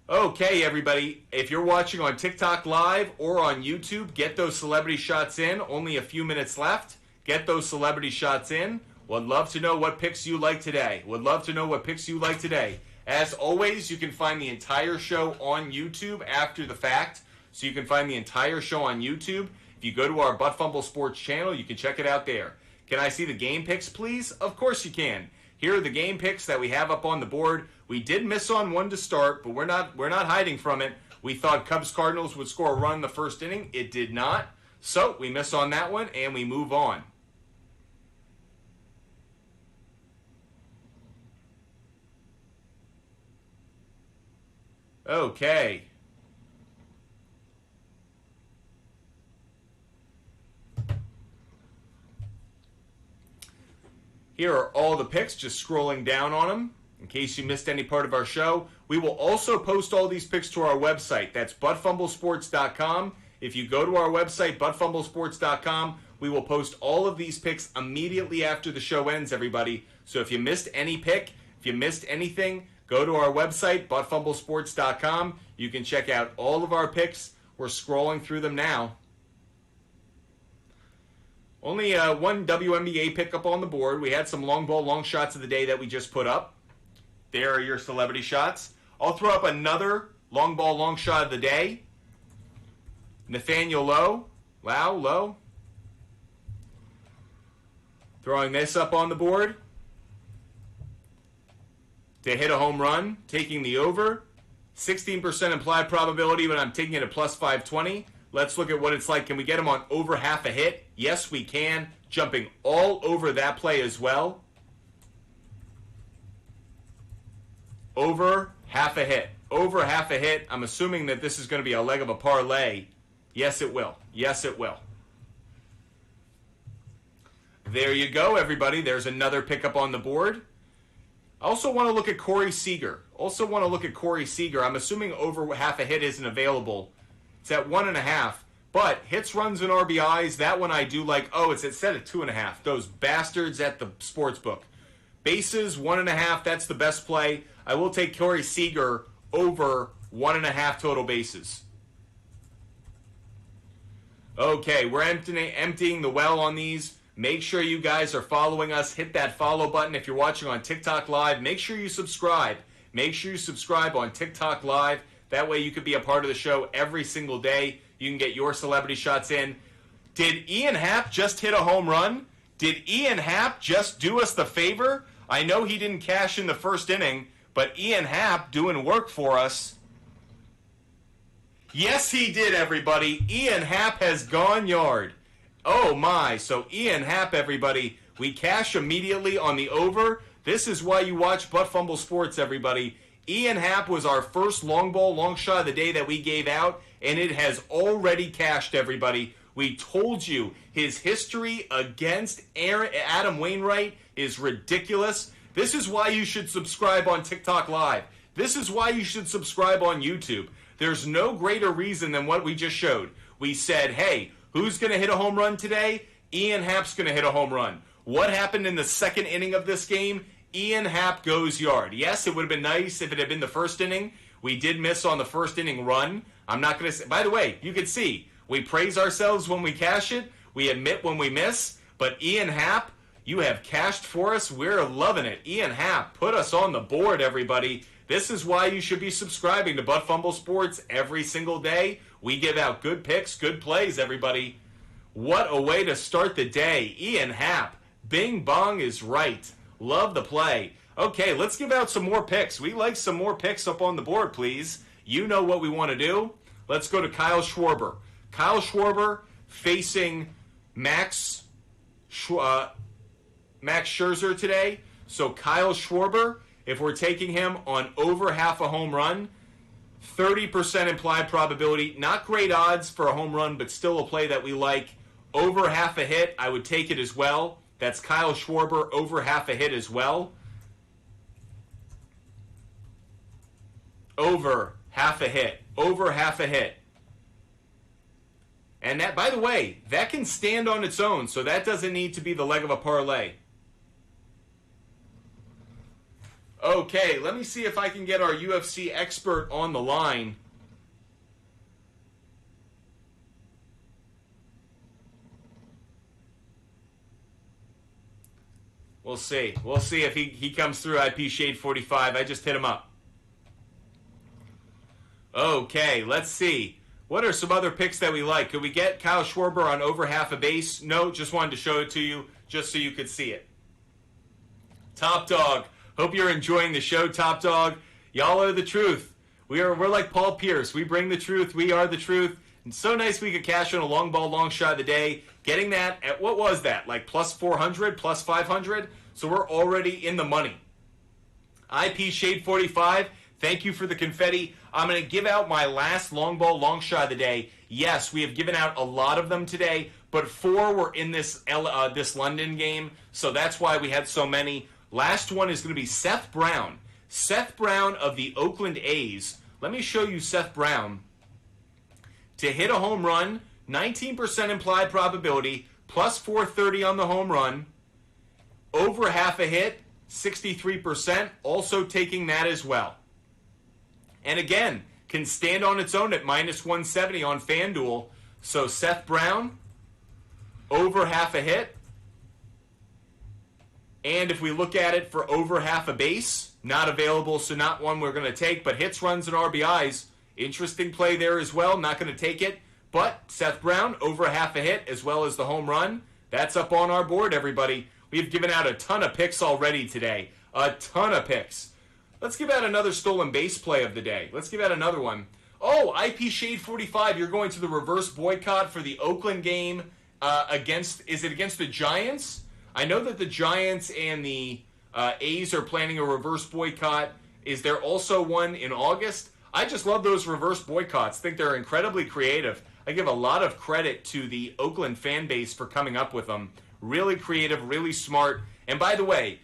Okay, everybody. If you're watching on TikTok Live or on YouTube, get those celebrity shots in. Only a few minutes left. Get those celebrity shots in. Would love to know what picks you like today. Would love to know what picks you like today. As always, you can find the entire show on YouTube after the fact. So you can find the entire show on YouTube. If you go to our Butt Fumble Sports channel, you can check it out there. Can I see the game picks, please? Of course you can. Here are the game picks that we have up on the board. We did miss on one to start, but we're not hiding from it. We thought Cubs-Cardinals would score a run in the first inning. It did not. So we miss on that one, and we move on. Okay. Here are all the picks, just scrolling down on them in case you missed any part of our show. We will also post all these picks to our website. That's buttfumblesports.com. If you go to our website, buttfumblesports.com, we will post all of these picks immediately after the show ends, everybody. So if you missed any pick, if you missed anything, go to our website, buttfumblesports.com. You can check out all of our picks. We're scrolling through them now. Only one WNBA pickup on the board. We had some long ball, long shots of the day that we just put up. There are your celebrity shots. I'll throw up another long ball, long shot of the day. Nathaniel Lowe. Wow, Lowe. Throwing this up on the board. To hit a home run, taking the over. 16% implied probability, but I'm taking it at plus 520. Let's look at what it's like. Can we get him on over half a hit? Yes, we can. Jumping all over that play as well. Over half a hit. Over half a hit. I'm assuming that this is going to be a leg of a parlay. Yes, it will. Yes, it will. There you go, everybody. There's another pickup on the board. I also want to look at Corey Seager. I'm assuming over half a hit isn't available. It's at 1.5. But hits, runs, and RBIs, that one I do like. Oh, it's set at 2.5. Those bastards at the sportsbook. Bases, 1.5. That's the best play. I will take Corey Seager over 1.5 total bases. Okay, we're emptying the well on these. Make sure you guys are following us. Hit that follow button if you're watching on TikTok Live. Make sure you subscribe. Make sure you subscribe on TikTok Live. That way you could be a part of the show every single day. You can get your celebrity shots in. Did Ian Happ just hit a home run? Did Ian Happ just do us the favor? I know he didn't cash in the first inning, but Ian Happ doing work for us. Yes, he did, everybody. Ian Happ has gone yard. Oh, my. So Ian Happ, everybody, we cash immediately on the over. This is why you watch Butt Fumble Sports, everybody. Ian Happ was our first long ball, long shot of the day that we gave out, and it has already cashed, everybody. We told you his history against Adam Wainwright is ridiculous. This is why you should subscribe on TikTok Live. This is why you should subscribe on YouTube. There's no greater reason than what we just showed. We said, hey, who's going to hit a home run today? Ian Happ's going to hit a home run. What happened in the second inning of this game? Ian Happ goes yard. Yes, it would have been nice if it had been the first inning. We did miss on the first inning run. I'm not going to say. By the way, you can see, we praise ourselves when we cash it. We admit when we miss. But Ian Happ, you have cashed for us. We're loving it. Ian Happ, put us on the board, everybody. This is why you should be subscribing to Butt Fumble Sports every single day. We give out good picks, good plays, everybody. What a way to start the day. Ian Happ, bing bong is right. Love the play. Okay, let's give out some more picks. We like some more picks up on the board, please. You know what we want to do. Let's go to Kyle Schwarber. Kyle Schwarber facing Max Scherzer today. So Kyle Schwarber, if we're taking him on over half a home run, 30% implied probability. Not great odds for a home run, but still a play that we like. Over half a hit, I would take it as well. That's Kyle Schwarber, over half a hit as well. Over half a hit. Over half a hit. And that, by the way, that can stand on its own, so that doesn't need to be the leg of a parlay. Okay, let me see if I can get our UFC expert on the line. We'll see. We'll see if he comes through. IP Shade 45. I just hit him up. Okay, let's see. What are some other picks that we like? Could we get Kyle Schwarber on over half a base? No, just wanted to show it to you just so you could see it. Top Dog. Hope you're enjoying the show, Top Dog. Y'all are the truth. We're like Paul Pierce. We bring the truth. We are the truth. And so nice we could cash in a long ball, long shot of the day. Getting that at, what was that? Like plus 400, plus 500? So we're already in the money. IP Shade 45. Thank you for the confetti. I'm going to give out my last long ball, long shot of the day. Yes, we have given out a lot of them today, but 4 were in this London game, so that's why we had so many. Last one is going to be Seth Brown. Seth Brown of the Oakland A's. Let me show you Seth Brown. To hit a home run, 19% implied probability, plus 430 on the home run. Over half a hit, 63%, also taking that as well. And again, can stand on its own at minus 170 on FanDuel. So Seth Brown, over half a hit. And if we look at it for over half a base, not available, so not one we're going to take. But hits, runs, and RBIs, interesting play there as well. Not going to take it. But Seth Brown, over half a hit, as well as the home run. That's up on our board, everybody. We've given out a ton of picks already today. A ton of picks. Let's give out another stolen base play of the day. Let's give out another one. Oh, IP Shade 45, you're going to the reverse boycott for the Oakland game against the Giants? I know that the Giants and the A's are planning a reverse boycott. Is there also one in August? I just love those reverse boycotts. I think they're incredibly creative. I give a lot of credit to the Oakland fan base for coming up with them. Really creative, really smart. And by the way,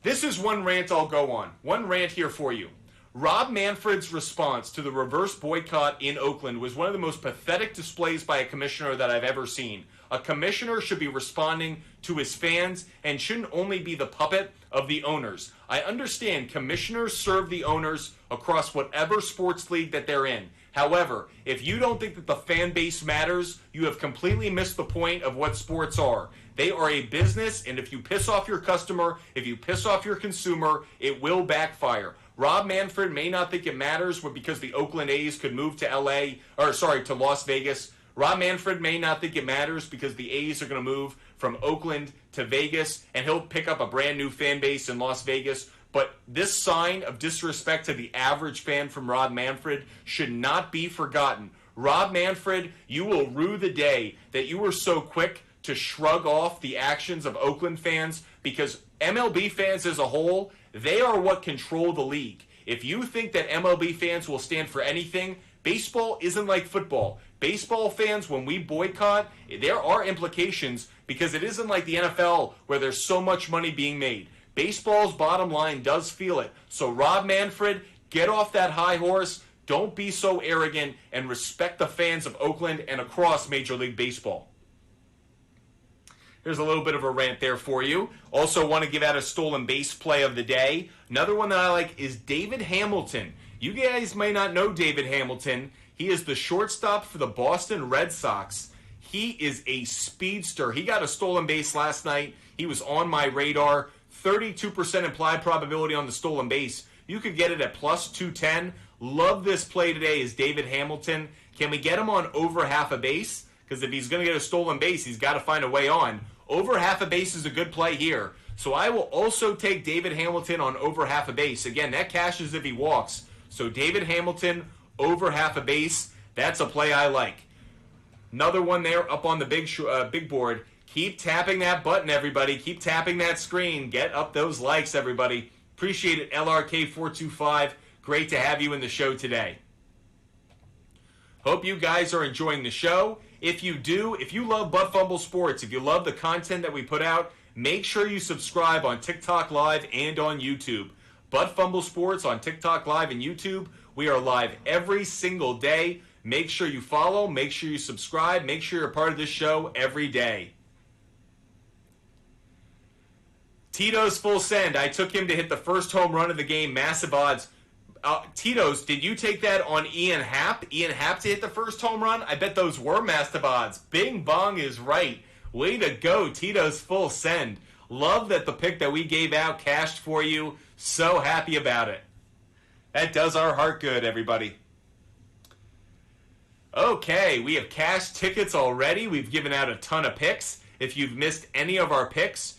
this is one rant I'll go on. One rant here for you. Rob Manfred's response to the reverse boycott in Oakland was one of the most pathetic displays by a commissioner that I've ever seen. A commissioner should be responding to his fans and shouldn't only be the puppet of the owners. I understand commissioners serve the owners across whatever sports league that they're in. However, if you don't think that the fan base matters, you have completely missed the point of what sports are. They are a business, and if you piss off your customer, if you piss off your consumer, it will backfire. Rob Manfred may not think it matters because the Oakland A's could move to to Las Vegas. Rob Manfred may not think it matters because the A's are going to move from Oakland to Vegas, and he'll pick up a brand new fan base in Las Vegas. But this sign of disrespect to the average fan from Rob Manfred should not be forgotten. Rob Manfred, you will rue the day that you were so quick to shrug off the actions of Oakland fans, because MLB fans as a whole, they are what control the league. If you think that MLB fans will stand for anything, baseball isn't like football. Baseball fans, when we boycott, there are implications because it isn't like the NFL where there's so much money being made. Baseball's bottom line does feel it. So Rob Manfred, get off that high horse. Don't be so arrogant and respect the fans of Oakland and across Major League Baseball. Here's a little bit of a rant there for you. Also want to give out a stolen base play of the day. Another one that I like is David Hamilton. You guys may not know David Hamilton. He is the shortstop for the Boston Red Sox. He is a speedster. He got a stolen base last night. He was on my radar. 32% implied probability on the stolen base. You could get it at plus 210. Love this play today is David Hamilton. Can we get him on over half a base? Because if he's going to get a stolen base, he's got to find a way on. Over half a base is a good play here. So I will also take David Hamilton on over half a base. Again, that cashes if he walks. So David Hamilton, over half a base. That's a play I like. Another one there up on the big board. Keep tapping that button, everybody. Keep tapping that screen. Get up those likes, everybody. Appreciate it, LRK425. Great to have you in the show today. Hope you guys are enjoying the show. If you do, if you love Butt Fumble Sports, if you love the content that we put out, make sure you subscribe on TikTok Live and on YouTube. Butt Fumble Sports on TikTok Live and YouTube. We are live every single day. Make sure you follow. Make sure you subscribe. Make sure you're a part of this show every day. Tito's full send. I took him to hit the first home run of the game. Massive odds. Tito's, did you take that on Ian Happ? Ian Happ to hit the first home run? I bet those were massive odds. Bing bong is right. Way to go, Tito's full send. Love that the pick that we gave out cashed for you. So happy about it. That does our heart good, everybody. Okay, we have cashed tickets already. We've given out a ton of picks. If you've missed any of our picks,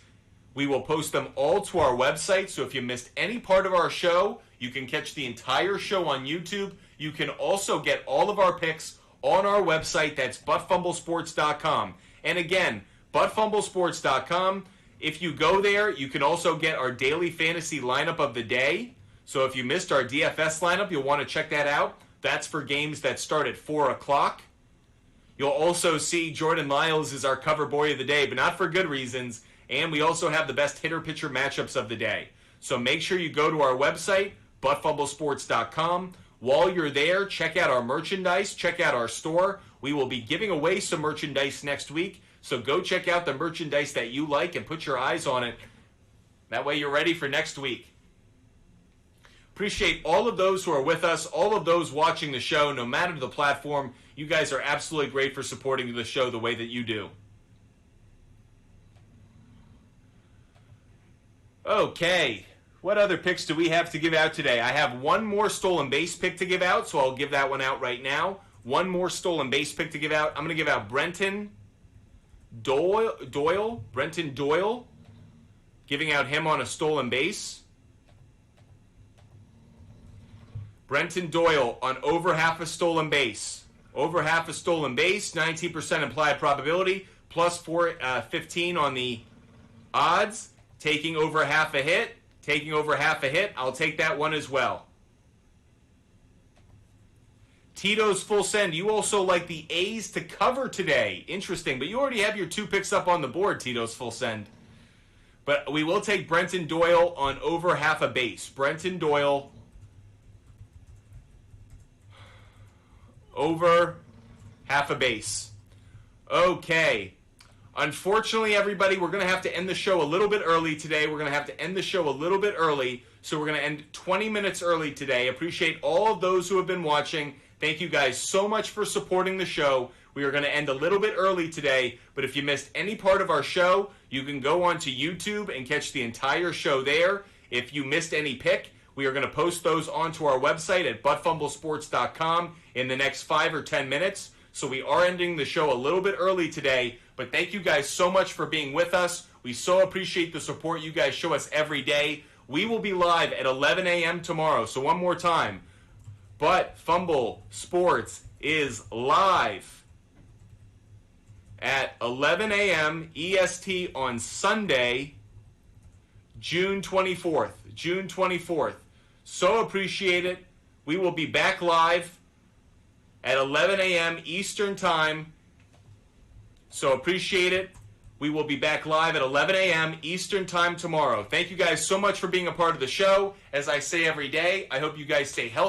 we will post them all to our website. So if you missed any part of our show, you can catch the entire show on YouTube. You can also get all of our picks on our website. That's buttfumblesports.com. And again, buttfumblesports.com. If you go there, you can also get our daily fantasy lineup of the day. So if you missed our DFS lineup, you'll want to check that out. That's for games that start at 4 o'clock. You'll also see Jordan Lyles is our cover boy of the day, but not for good reasons. And we also have the best hitter-pitcher matchups of the day. So make sure you go to our website, buttfumblesports.com. While you're there, check out our merchandise, check out our store. We will be giving away some merchandise next week. So go check out the merchandise that you like and put your eyes on it. That way you're ready for next week. Appreciate all of those who are with us, all of those watching the show, no matter the platform. You guys are absolutely great for supporting the show the way that you do. Okay, what other picks do we have to give out today? I have one more stolen base pick to give out, so I'll give that one out right now. One more stolen base pick to give out. I'm going to give out Brenton Doyle, giving out him on a stolen base. Brenton Doyle on over half a stolen base. Over half a stolen base, 19% implied probability, plus 415 on the odds. Taking over half a hit. I'll take that one as well. Tito's full send. You also like the A's to cover today. Interesting, but you already have your two picks up on the board, Tito's full send. But we will take Brenton Doyle on over half a base. Brenton Doyle over half a base. Okay. Unfortunately, everybody, we're going to have to end the show a little bit early today. So we're going to end 20 minutes early today. Appreciate all of those who have been watching. Thank you guys so much for supporting the show. We are going to end a little bit early today, but if you missed any part of our show, you can go onto YouTube and catch the entire show there. If you missed any pick, we are going to post those onto our website at buttfumblesports.com in the next 5 or 10 minutes. So we are ending the show a little bit early today, but thank you guys so much for being with us. We so appreciate the support you guys show us every day. We will be live at 11 a.m. tomorrow. So one more time, Butt Fumble Sports is live at 11 a.m. EST on Sunday, June 24th. So appreciate it. We will be back live at 11 a.m. Eastern Time. So appreciate it. We will be back live at 11 a.m. Eastern Time tomorrow. Thank you guys so much for being a part of the show. As I say every day, I hope you guys stay healthy.